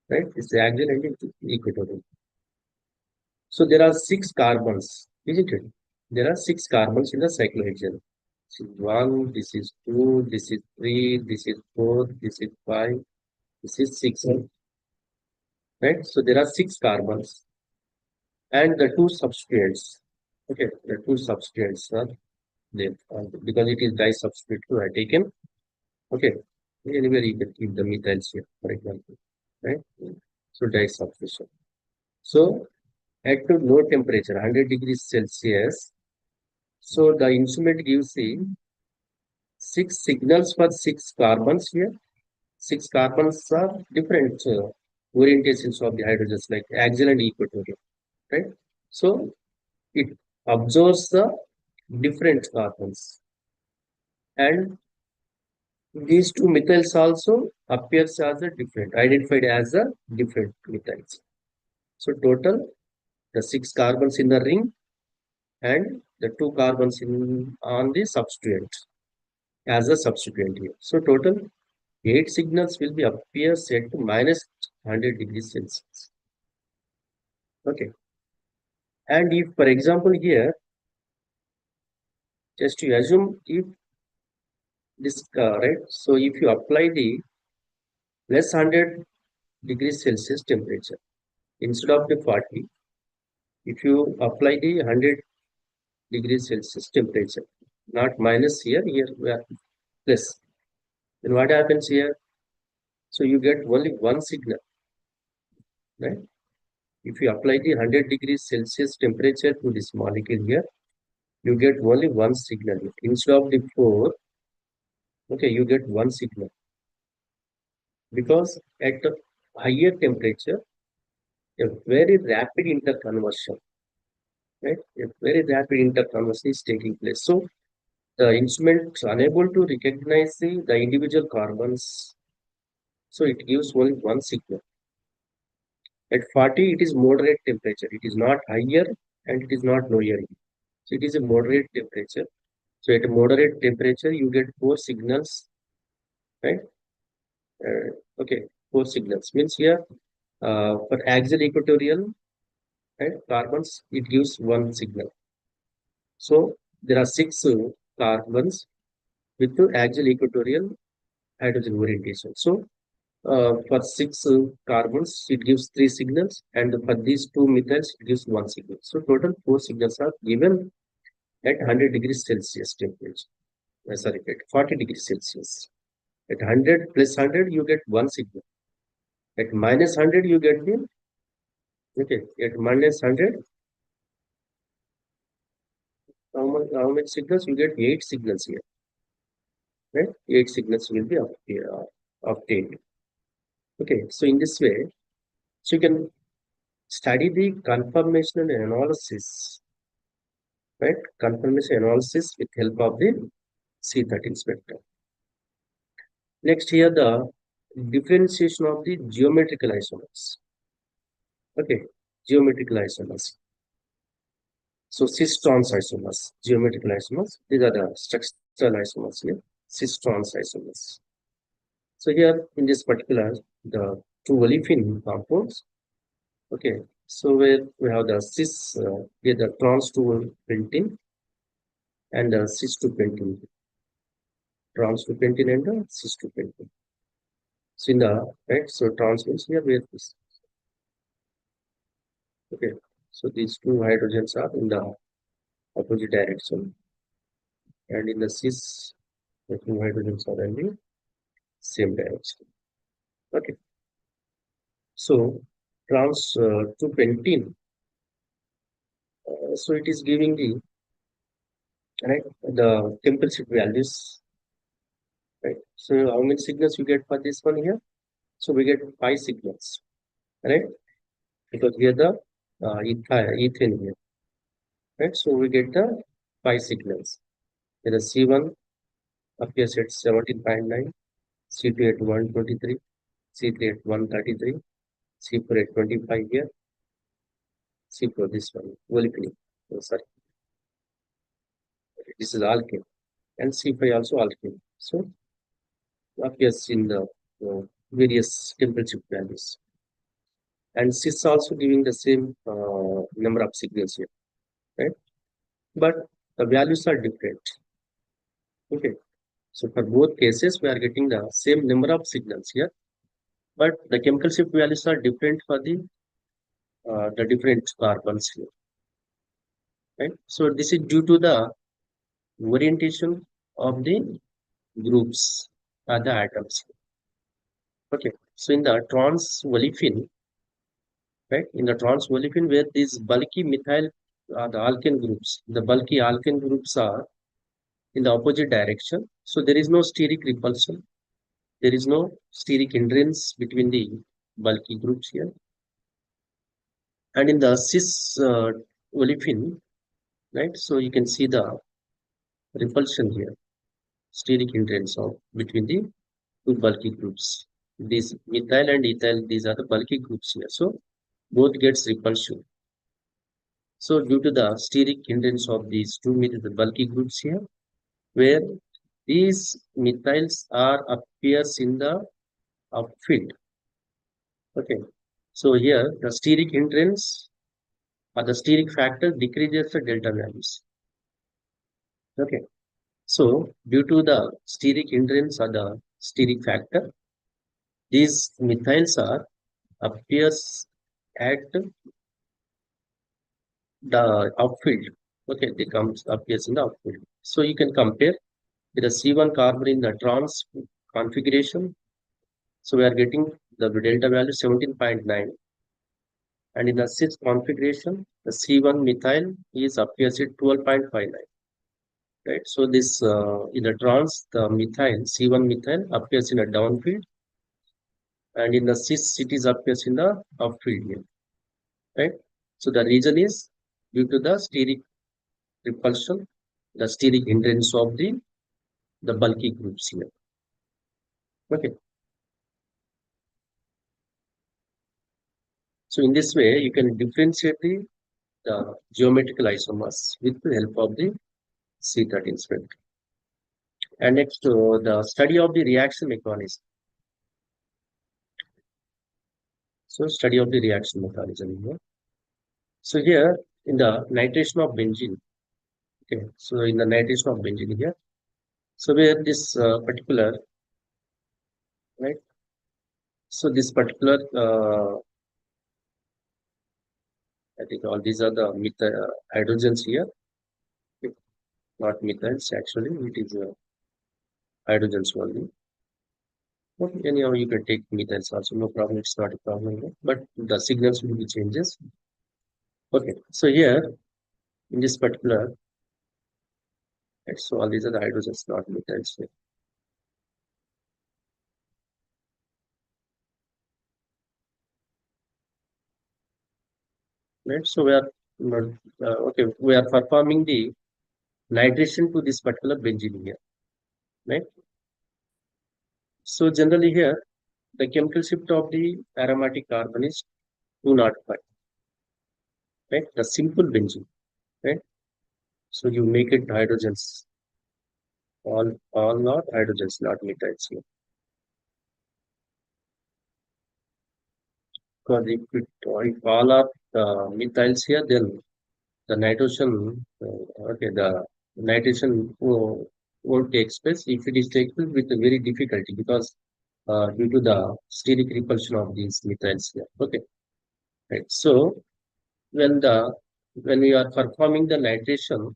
Speaker 3: Right. This is axial and equatorial. So there are 6 carbons, isn't it? There are 6 carbons in the cyclohexane. This is 1, this is 2, this is 3, this is 4, this is 5, this is 6. Right? So there are 6 carbons and the 2 substrates. Okay, the 2 substrates are there because it is disubstrate 2 I taken. Okay, anywhere you can keep the methyls here, for example. Right? So disubstitution. So at the low temperature, 100 degrees Celsius, so the instrument gives the 6 signals for 6 carbons here. 6 carbons are different orientations of the hydrogens like axial and equatorial, right? So it absorbs the different carbons, and these 2 methyls also appears as a different, identified as a different methyls. So total the 6 carbons in the ring and the 2 carbons in on the substrate as a substituent here. So total 8 signals will be appear set to minus 100 degrees Celsius. Okay. And if, for example, here, just to assume if this, right, so if you apply the plus 100 degrees Celsius temperature instead of the 40, if you apply the 100 degrees Celsius temperature, not minus here, here we are plus, then what happens here? So you get only one signal, right? If you apply the 100 degrees Celsius temperature to this molecule here, you get only one signal. Instead of the 4, okay, you get one signal. Because at a higher temperature, a very rapid interconversion, right? A very rapid interconversion is taking place. So the instrument is unable to recognize the individual carbons. So it gives only one signal. At 40, it is moderate temperature. It is not higher and it is not lower. So it is a moderate temperature. So at a moderate temperature, you get 4 signals, right? Okay, 4 signals means here for axial equatorial, right, carbons, it gives one signal. So there are 6 carbons with the axial equatorial hydrogen orientation. So for 6 carbons, it gives 3 signals, and for these 2 methyls, it gives one signal. So total 4 signals are given at 100 degrees Celsius temperature. Sorry, at 40 degrees Celsius. At 100 plus 100, you get one signal. At minus 100, you get the, okay, at minus 100, how much signals? You get 8 signals here, right? 8 signals will be obtained. Okay, so in this way, so you can study the conformational analysis, right? Conformation analysis with help of the C13 spectrum. Next here, the differentiation of the geometrical isomers. Okay, geometrical isomers. So cis-trans isomers, geometrical isomers, these are the structural isomers here, cis-trans isomers. So here in this particular, the 2 olefin compounds, okay, so where we have the cis, here the trans 2 pentene and the cis 2 pentene, trans 2 pentene and the cis 2 pentene. So in the, right, so trans means here where this, okay, so these 2 hydrogens are in the opposite direction, and in the cis, the 2 hydrogens are in the same direction. Okay. So trans to pentene. So it is giving the right the chemical shift values. Right. So how many signals you get for this one here? So we get 5 signals, right? Because here the ethane here, right? So we get the 5 signals. Here the C1 appears at 17.9, C2 at 123, C3 at 133, C4 at 25 here, C4 this one, olefin. Oh, sorry, this is alkane, and C5 also alkane. So appears in the various temperature values. And cis also giving the same number of signals here, right? But the values are different. Okay. So for both cases, we are getting the same number of signals here, but the chemical shift values are different for the different carbons here, right? So this is due to the orientation of the groups or the atoms. Okay. So in the trans olefin, right? In the trans olefin, where these bulky methyl the alkane groups, the bulky alkane groups are in the opposite direction. So there is no steric repulsion. There is no steric hindrance between the bulky groups here. And in the cis olefin, right? So you can see the repulsion here, steric hindrance of between the two bulky groups. These methyl and ethyl, these are the bulky groups here. So both gets repulsion. So due to the steric hindrance of these two the bulky groups here, where these methyls are appears in the upfield. Okay. So here the steric hindrance or the steric factor decreases the delta values. Okay. So due to the steric hindrance or the steric factor, these methyls are appears at the upfield. Okay, they comes appears in the upfield. So you can compare with the C1 carbon in the trans configuration. So we are getting the delta value 17.9. And in the cis configuration, the C1 methyl is appears at 12.59. Right. So this in the trans, the methyl C1 methyl appears in a downfield, and in the cis it is appears in the upfield here. Right. So the reason is due to the steric repulsion, the steric hindrance of the bulky groups here. Okay. So in this way, you can differentiate the geometrical isomers with the help of the C13 spectrum. And next, the study of the reaction mechanism. So study of the reaction mechanism here. So here in the nitration of benzene, okay. So in the nitration of benzene here, so where this particular, right. So this particular, I think all these are the hydrogens here, okay. Not methyls actually, it is hydrogens only. Okay, anyhow, you can take methyls also, no problem. It's not a problem here, but the signals will be changes. Okay, so here in this particular, right, so all these are the hydrogens, not methyls here. Right, so we are okay. We are performing the nitration to this particular benzene here, right? So generally here, the chemical shift of the aromatic carbon is 205, right? The simple benzene, right? So you make it hydrogens, all not hydrogens, not methyls here. Because if all are methyls here, then the nitration, okay, the nitration won't take place. If it is taken with a very difficulty because due to the steric repulsion of these methyls here. Okay, right. So when we are performing the nitration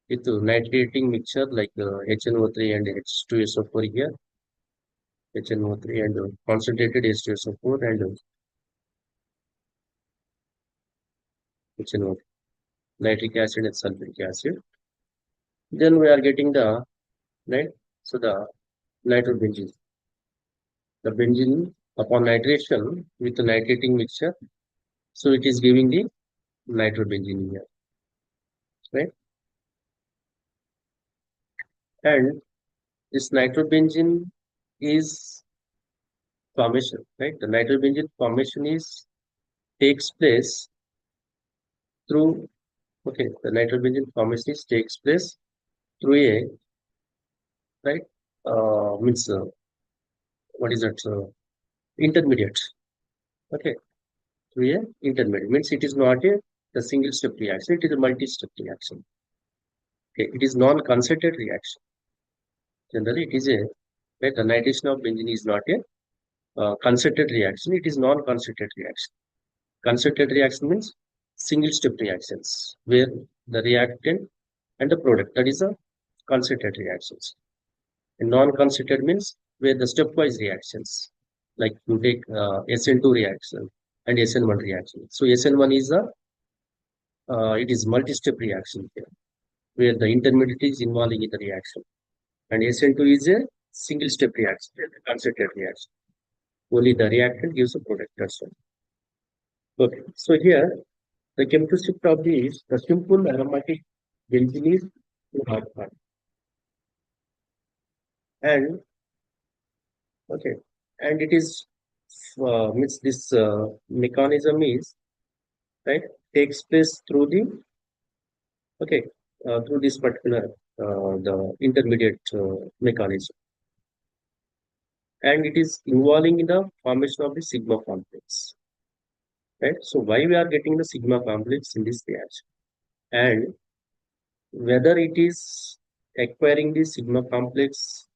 Speaker 3: with nitrating mixture like HNO3 and H2SO4 here, HNO3 and concentrated H2SO4 and HNO, nitric acid and sulfuric acid. Then we are getting the, right? So the nitrobenzene. The benzene upon nitration with the nitrating mixture. So it is giving the nitrobenzene here, right? And this nitrobenzene is formation, right? The nitrobenzene formation is takes place through, okay, the nitrobenzene formation is takes place through a, right, means what is that, intermediate, okay, through a intermediate, means it is not the single step reaction, it is a multi-step reaction, okay, it is non-concentrated reaction. Generally it is a, right, the nitration of benzene is not a concentrated reaction, it is non-concentrated reaction. Concentrated reaction means single step reactions where the reactant and the product, that is a concentrated reactions. And non-concentrated means where the stepwise reactions, like you take SN2 reaction and SN1 reaction. So SN1 is a, it is multi-step reaction here, where the intermediate is involving in the reaction. And SN2 is a single step reaction, concentrated reaction. Only the reactant gives a product, that's all. Okay, so here the chemistry property is the simple aromatic benzene is hard part. And okay, and it is means this mechanism is, right, takes place through the, okay, through this particular the intermediate mechanism, and it is involving in the formation of the sigma complex, right? So why we are getting the sigma complex in this reaction, and whether it is acquiring the sigma complex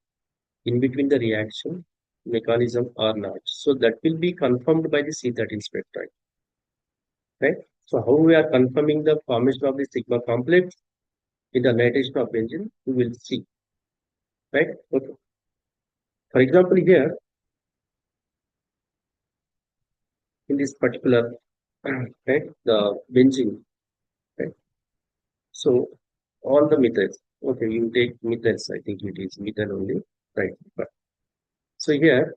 Speaker 3: in between the reaction mechanism or not, so that will be confirmed by the C13 spectra, right? So how we are confirming the formation of the sigma complex in the nitration of benzene, we will see, right? Okay. For example, here in this particular, right, the benzene, right? So all the methyls, okay, you take methyls, I think it is methyl only, right? But so here,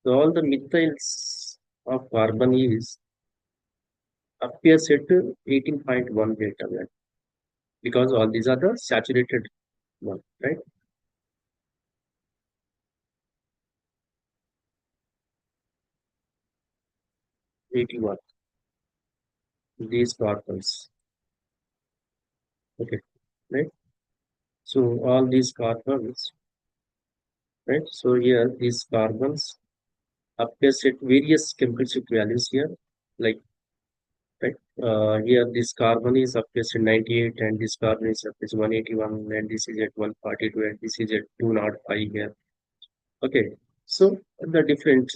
Speaker 3: so all the methyls of carbon is appears at 18.1 delta value, because all these are the saturated one, right? 81, these carbons, okay, right? So all these carbons, right? So here these carbons appears at various chemical shift values here, like, right? Here this carbon is appears at 98, and this carbon is appears 181, and this is at 142, and this is at 205 here. Okay, so the different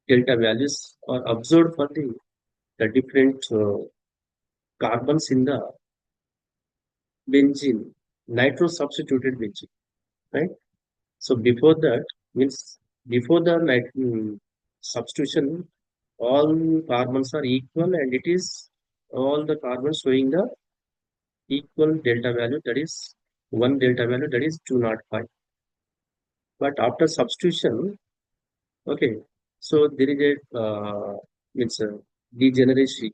Speaker 3: delta values are observed for the different carbons in the benzene, nitro substituted benzene, right? So before that means before the substitution, all carbons are equal, and it is all the carbons showing the equal delta value, that is one delta value, that is 205. But after substitution, okay, so there is a means degeneracy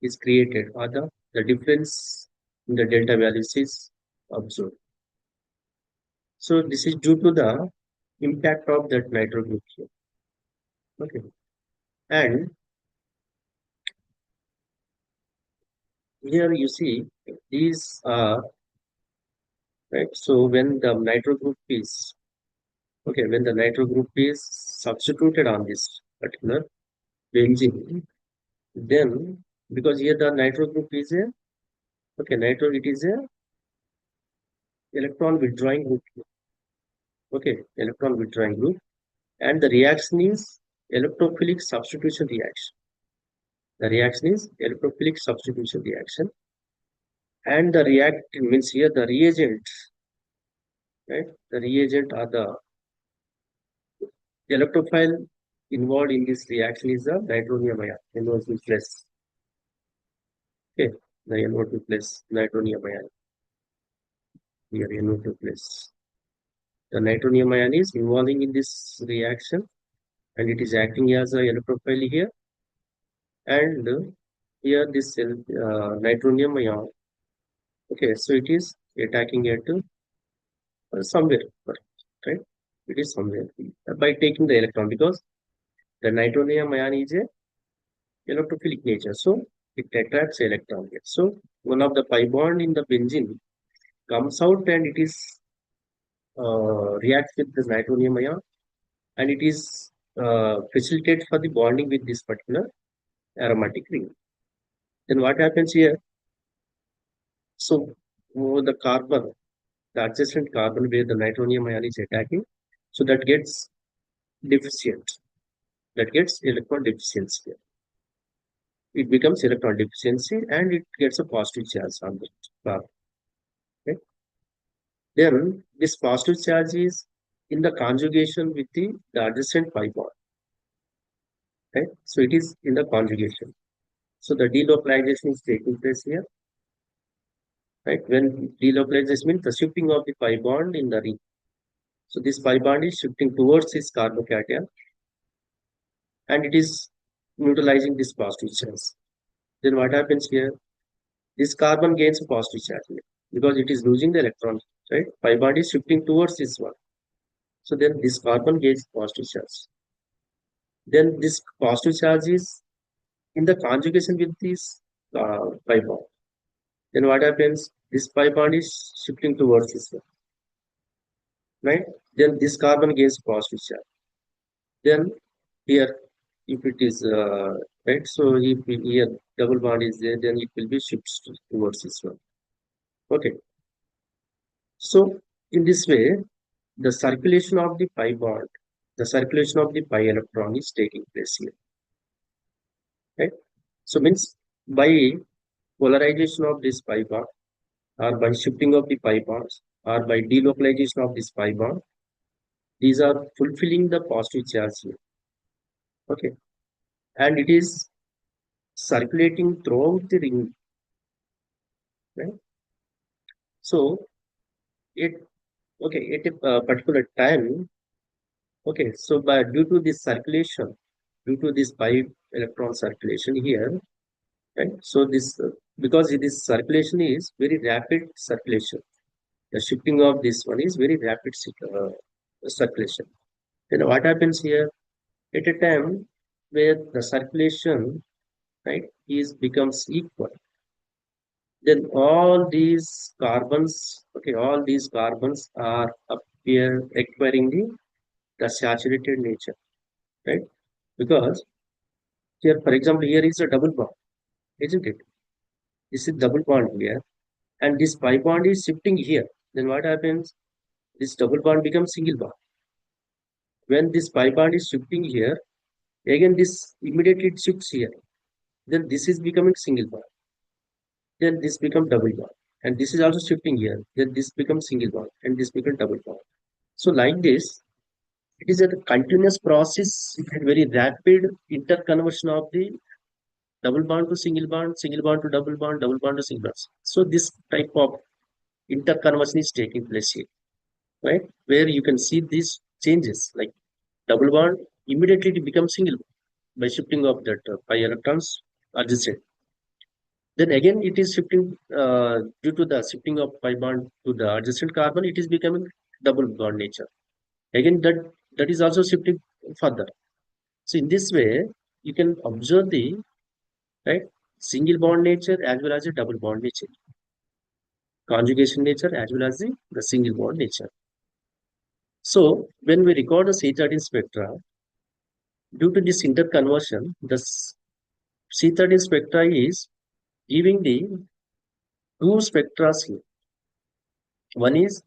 Speaker 3: is created, or the difference in the delta values is observed. So this is due to the impact of that nitro group here. Okay, and here you see these are, right. So when the nitro group is, okay, when the nitro group is substituted on this particular benzene, then because here the nitro group is a, okay, nitro, it is a electron withdrawing group, okay, electron withdrawing group, and the reaction is electrophilic substitution reaction. The reaction is electrophilic substitution reaction, and the react means here the reagent, right? The reagent are the electrophile involved in this reaction is the nitronium ion, NO3 plus. Okay, the NO2 plus nitronium ion. Here NO2 plus. The nitronium ion is involving in this reaction and it is acting as a electrophile here. And here this nitronium ion. Okay, so it is attacking at somewhere, right? It is somewhere by taking the electron because the nitronium ion is a electrophilic nature, so it attracts electron here. So one of the pi bond in the benzene comes out and it is reacts with the nitronium ion and it is facilitates for the bonding with this particular aromatic ring. Then what happens here? So the carbon, the adjacent carbon where the nitronium ion is attacking, so that gets deficient. That gets electron deficiency here. It becomes electron deficiency and it gets a positive charge on the carbon. Okay? Then this positive charge is in the conjugation with the adjacent pi bond. Right? So it is in the conjugation. So the delocalization is taking place here. Right? When delocalization means the shifting of the pi bond in the ring. So this pi bond is shifting towards this carbocation and it is neutralizing this positive charge. Then what happens here? This carbon gains a positive charge here because it is losing the electron. Right? Pi bond is shifting towards this one. So then this carbon gains positive charge. Then this positive charge is in the conjugation with this pi bond. Then what happens? This pi bond is shifting towards this one, right? Then this carbon gains positive charge. Then here, if it is right, so if here double bond is there, then it will be shifted towards this one. Okay. So in this way, the circulation of the pi bond, the circulation of the pi electron is taking place here. Right? So means by polarization of this pi bond or by shifting of the pi bonds or by delocalization of this pi bond, these are fulfilling the positive charge here. Okay. And it is circulating throughout the ring. Right? So it okay at a particular time. Okay, so by due to this circulation, due to this pi electron circulation here, right? So this because this circulation is very rapid circulation. The shifting of this one is very rapid circulation. Then what happens here? At a time where the circulation, right, is becomes equal, then all these carbons, okay, all these carbons are appear acquiring the saturated nature, right? Because here, for example, here is a double bond, isn't it? This is double bond here, and this pi bond is shifting here. Then what happens? This double bond becomes single bond. When this pi bond is shifting here, again this immediately it shifts here. Then this is becoming single bond. Then this becomes double bond. And this is also shifting here. Then this becomes single bond and this becomes double bond. So like this, it is a continuous process and very rapid interconversion of the double bond to single bond to double bond to single bond. So this type of interconversion is taking place here, right? Where you can see these changes like double bond immediately it becomes single bond by shifting of that pi electrons adjacent. Then again, it is shifting due to the shifting of pi bond to the adjacent carbon. It is becoming double bond nature. Again, that is also shifting further. So in this way, you can observe the right single bond nature as well as a double bond nature, conjugation nature as well as the single bond nature. So when we record the C13 spectra, due to this interconversion, the C13 spectra is giving the two spectra here. One is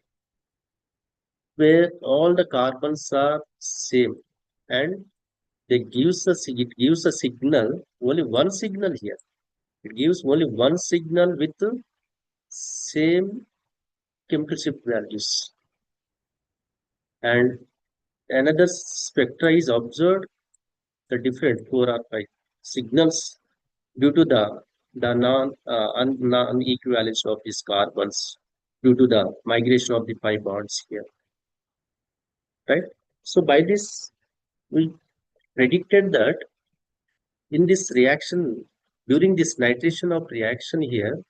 Speaker 3: where all the carbons are same and it gives a signal, only one signal here. It gives only one signal with the same chemical shift values. And another spectra is observed the different 4 or 5 signals due to the the non-equivalence of these carbons due to the migration of the pi bonds here, right? So by this, we predicted that in this reaction, during this nitration of reaction here,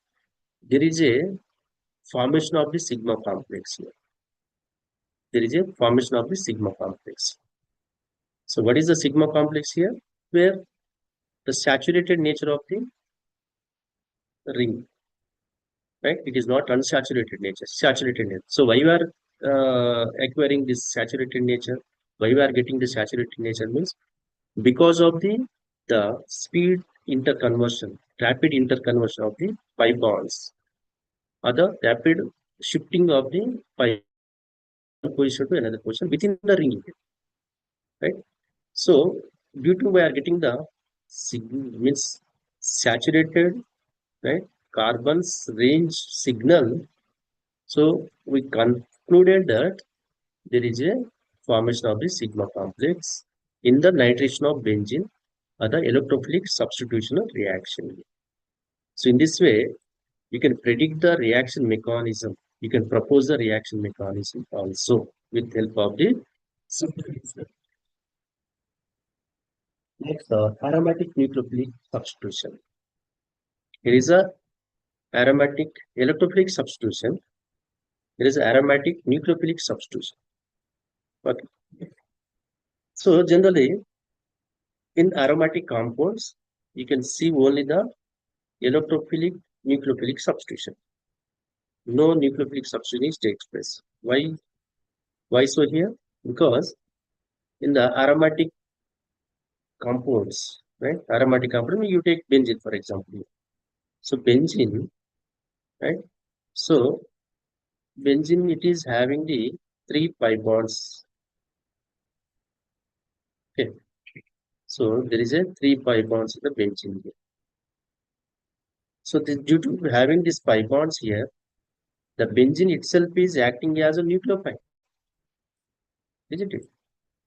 Speaker 3: there is a formation of the sigma complex here. There is a formation of the sigma complex. So what is the sigma complex here? Where the saturated nature of the ring, right? It is not unsaturated nature, saturated nature. So why you are acquiring this saturated nature? Why you are getting the saturated nature means because of the speed interconversion, rapid interconversion of the pi bonds, or the rapid shifting of the pi position to another position within the ring, right? So due to we are getting the means saturated, right, carbons range signal. So we concluded that there is a formation of the sigma complex in the nitration of benzene or the electrophilic substitutional reaction. So in this way, you can predict the reaction mechanism. You can propose the reaction mechanism also with help of the substitution. Next, aromatic nucleophilic substitution. Here is a aromatic electrophilic substitution. There is aromatic nucleophilic substitution. Okay. So generally, in aromatic compounds, you can see only the electrophilic nucleophilic substitution. No nucleophilic substitution takes place. Why? Why so here? Because in the aromatic compounds, right? Aromatic compound, you take benzene, for example. So benzene, right? So benzene, it is having the 3 pi bonds. Okay. So there is a 3 pi bonds in the benzene here. So due to having these pi bonds here, the benzene itself is acting as a nucleophile, isn't it?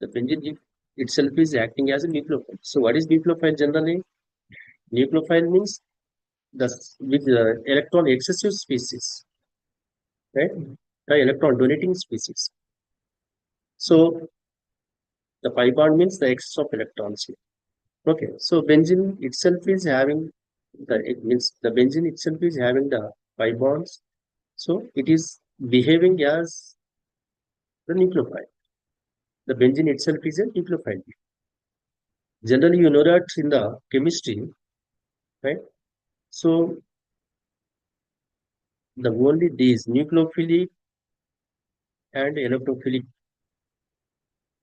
Speaker 3: The benzene itself is acting as a nucleophile. So what is nucleophile generally? Nucleophile means with the electron excessive species, right? The electron donating species. So the pi bond means the excess of electrons here. Okay, so benzene itself is having it means the benzene itself is having the pi bonds. So it is behaving as the nucleophile. The benzene itself is a nucleophile. Generally, you know that in the chemistry, right? So the only these nucleophilic and electrophilic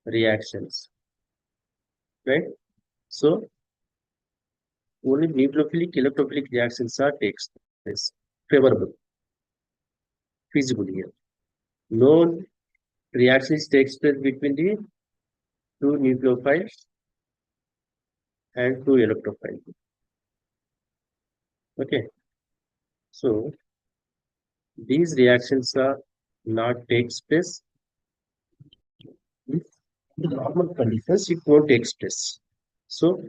Speaker 3: reactions, right? So only nucleophilic, electrophilic reactions are takes place, favorable, feasible here. No reactions takes place between the two nucleophiles and two electrophiles. Okay, so these reactions are not takes place in the normal conditions. It won't take place. So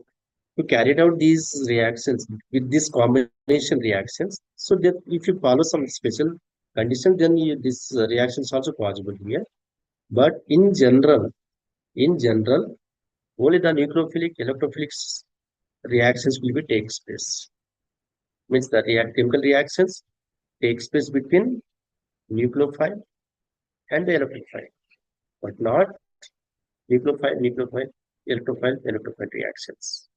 Speaker 3: to carry out these reactions with this combination reactions, so that if you follow some special condition, then this reactions also possible here. But in general, only the nucleophilic electrophilic reactions will be takes place. Means the chemical reactions takes place between nucleophile and the electrophile, but not nucleophile, electrophile reactions.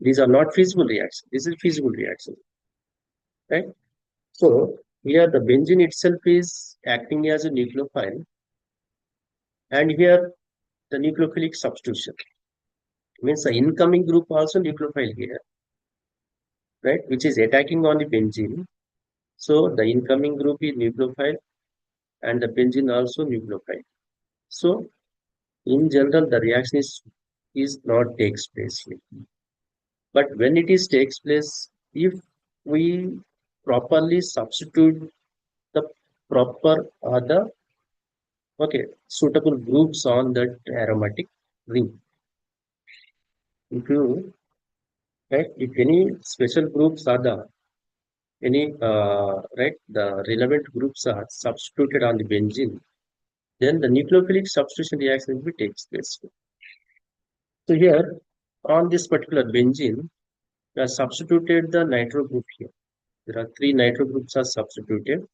Speaker 3: These are not feasible reactions. This is feasible reaction, right? So here the benzene itself is acting as a nucleophile, and here the nucleophilic substitution means the incoming group also nucleophile here, right? Which is attacking on the benzene. So the incoming group is nucleophile, and the benzene also nucleophile. So in general, the reaction is not takes place here. But when it is takes place, if we properly substitute the proper or the suitable groups on that aromatic ring. If you if any special groups are the the relevant groups are substituted on the benzene, then the nucleophilic substitution reaction will be takes place. So here on this particular benzene, we have substituted the nitro group here. There are three nitro groups are substituted,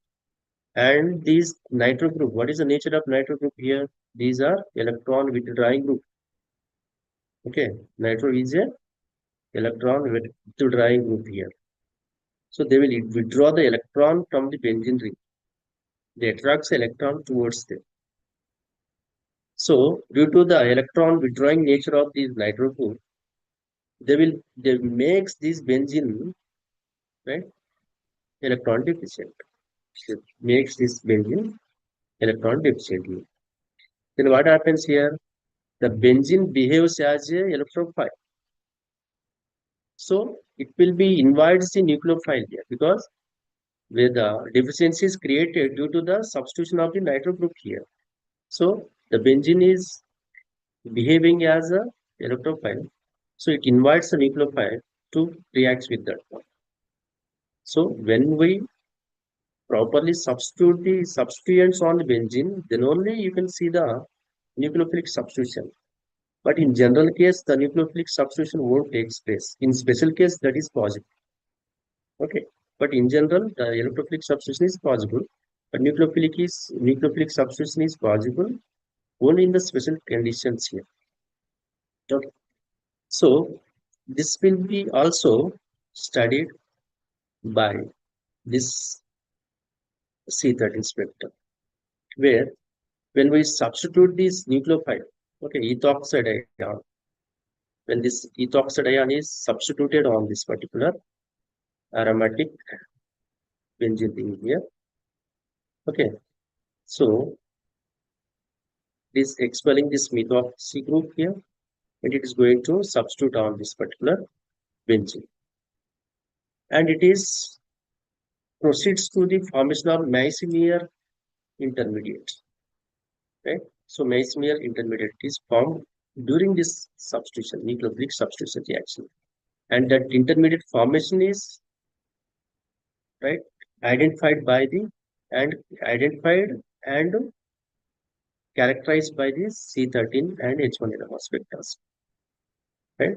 Speaker 3: and these nitro group, what is the nature of nitro group here? These are electron withdrawing group. Okay, nitro is a electron withdrawing group here. So they will withdraw the electron from the benzene ring. They attract the electron towards them. So due to the electron withdrawing nature of these nitro group, they makes this benzene, right, electron deficient. So it makes this benzene electron deficient. Then what happens here? The benzene behaves as a electrophile. So it will be invites the nucleophile here because where the deficiency is created due to the substitution of the nitro group here. So the benzene is behaving as a electrophile. So it invites the nucleophile to react with that one. So when we properly substitute the substituents on the benzene, then only you can see the nucleophilic substitution. But in general case, the nucleophilic substitution won't take place. In special case, that is possible. Okay. But in general, the electrophilic substitution is possible. But nucleophilic substitution is possible only in the special conditions here. Okay. So this will be also studied by this C13 spectrum, where when we substitute this nucleophile, okay, ethoxide ion, when this ethoxide ion is substituted on this particular aromatic benzene thing here, okay, so this expelling this methoxy group here, and it is going to substitute on this particular benzene, and it is proceeds to the formation of Meissonier intermediate, right? So Meissonier intermediate is formed during this substitution, nucleophilic substitution reaction, and that intermediate formation is right identified by the and identified and characterized by the C13 and H1 spectra, right?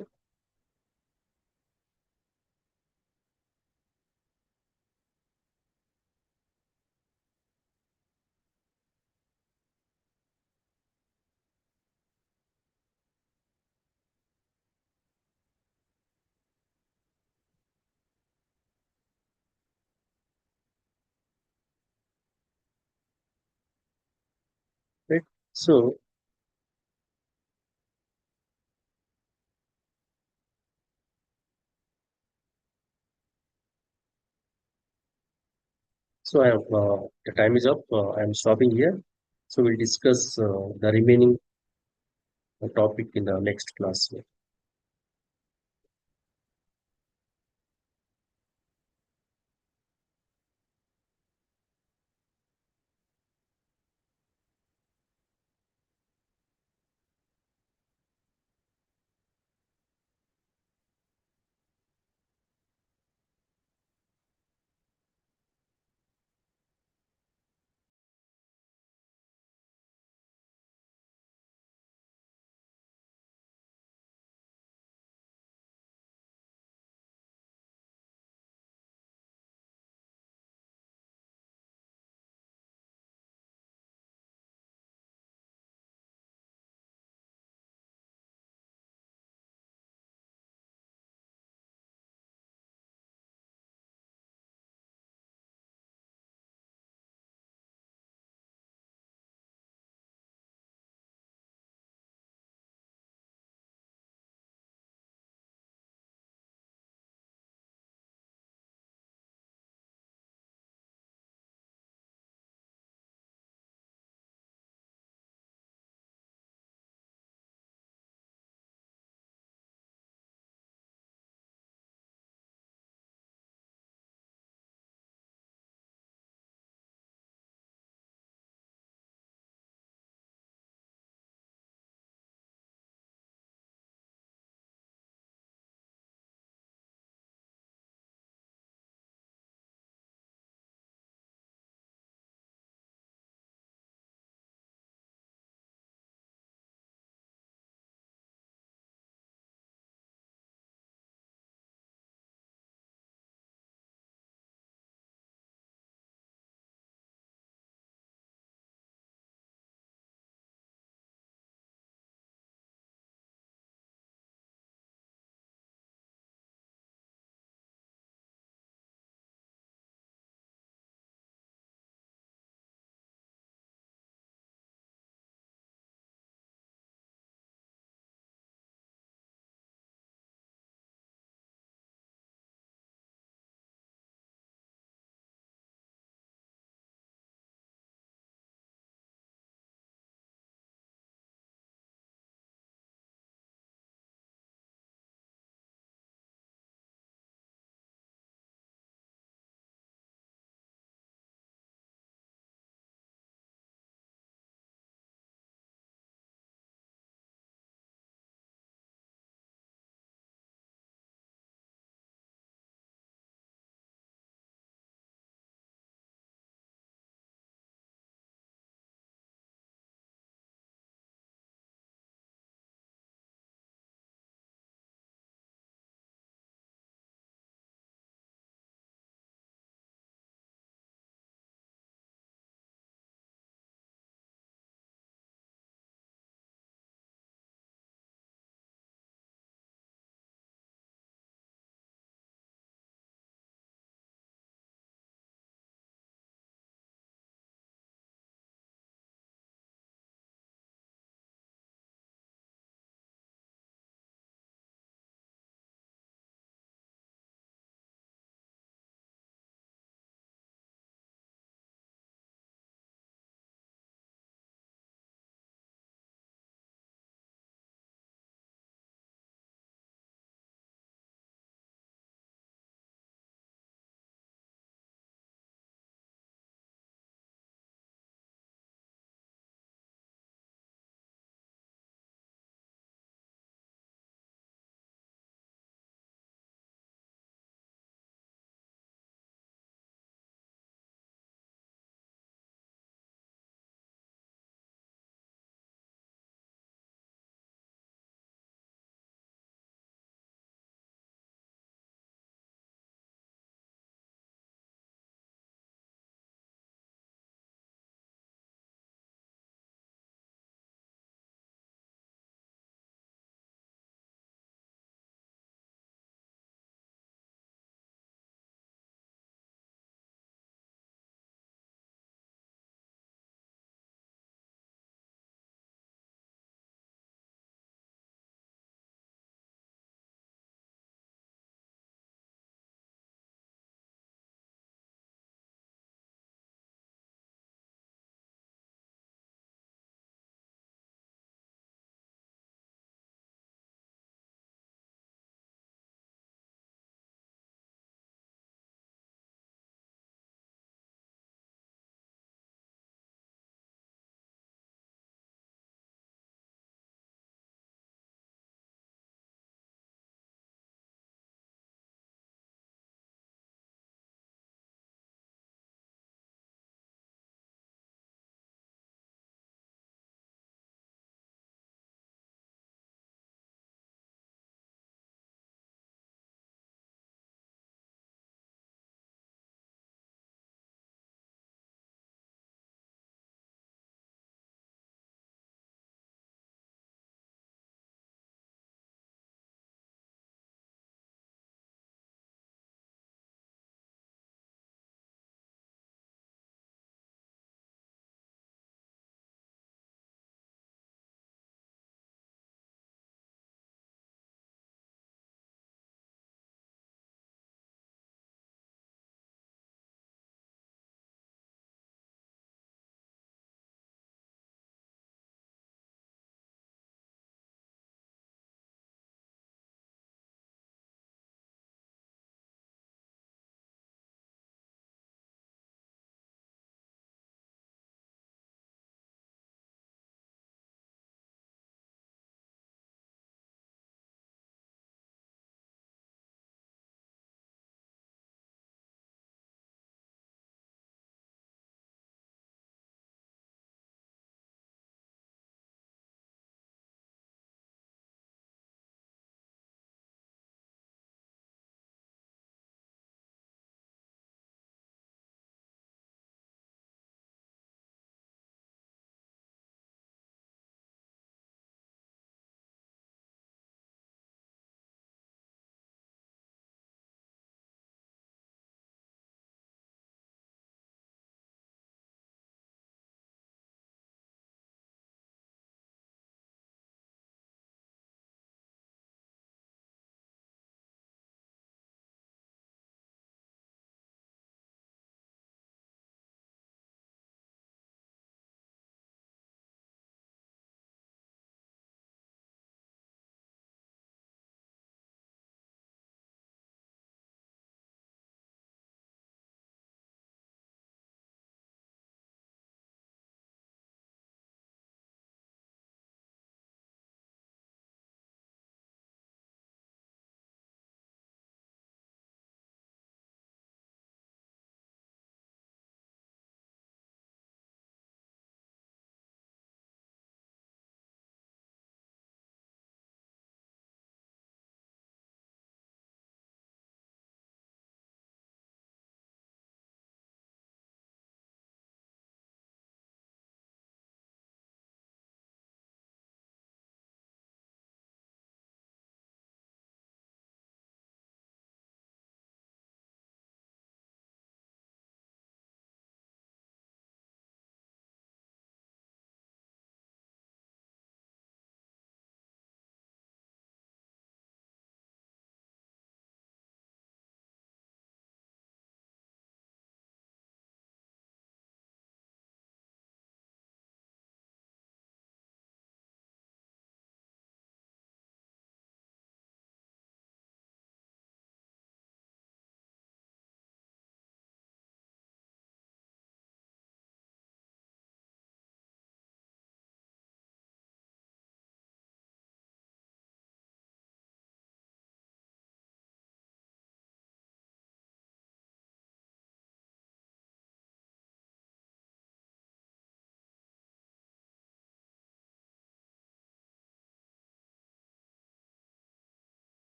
Speaker 3: Right. So I have the time is up. I am stopping here. So we'll discuss the remaining topic in the next class.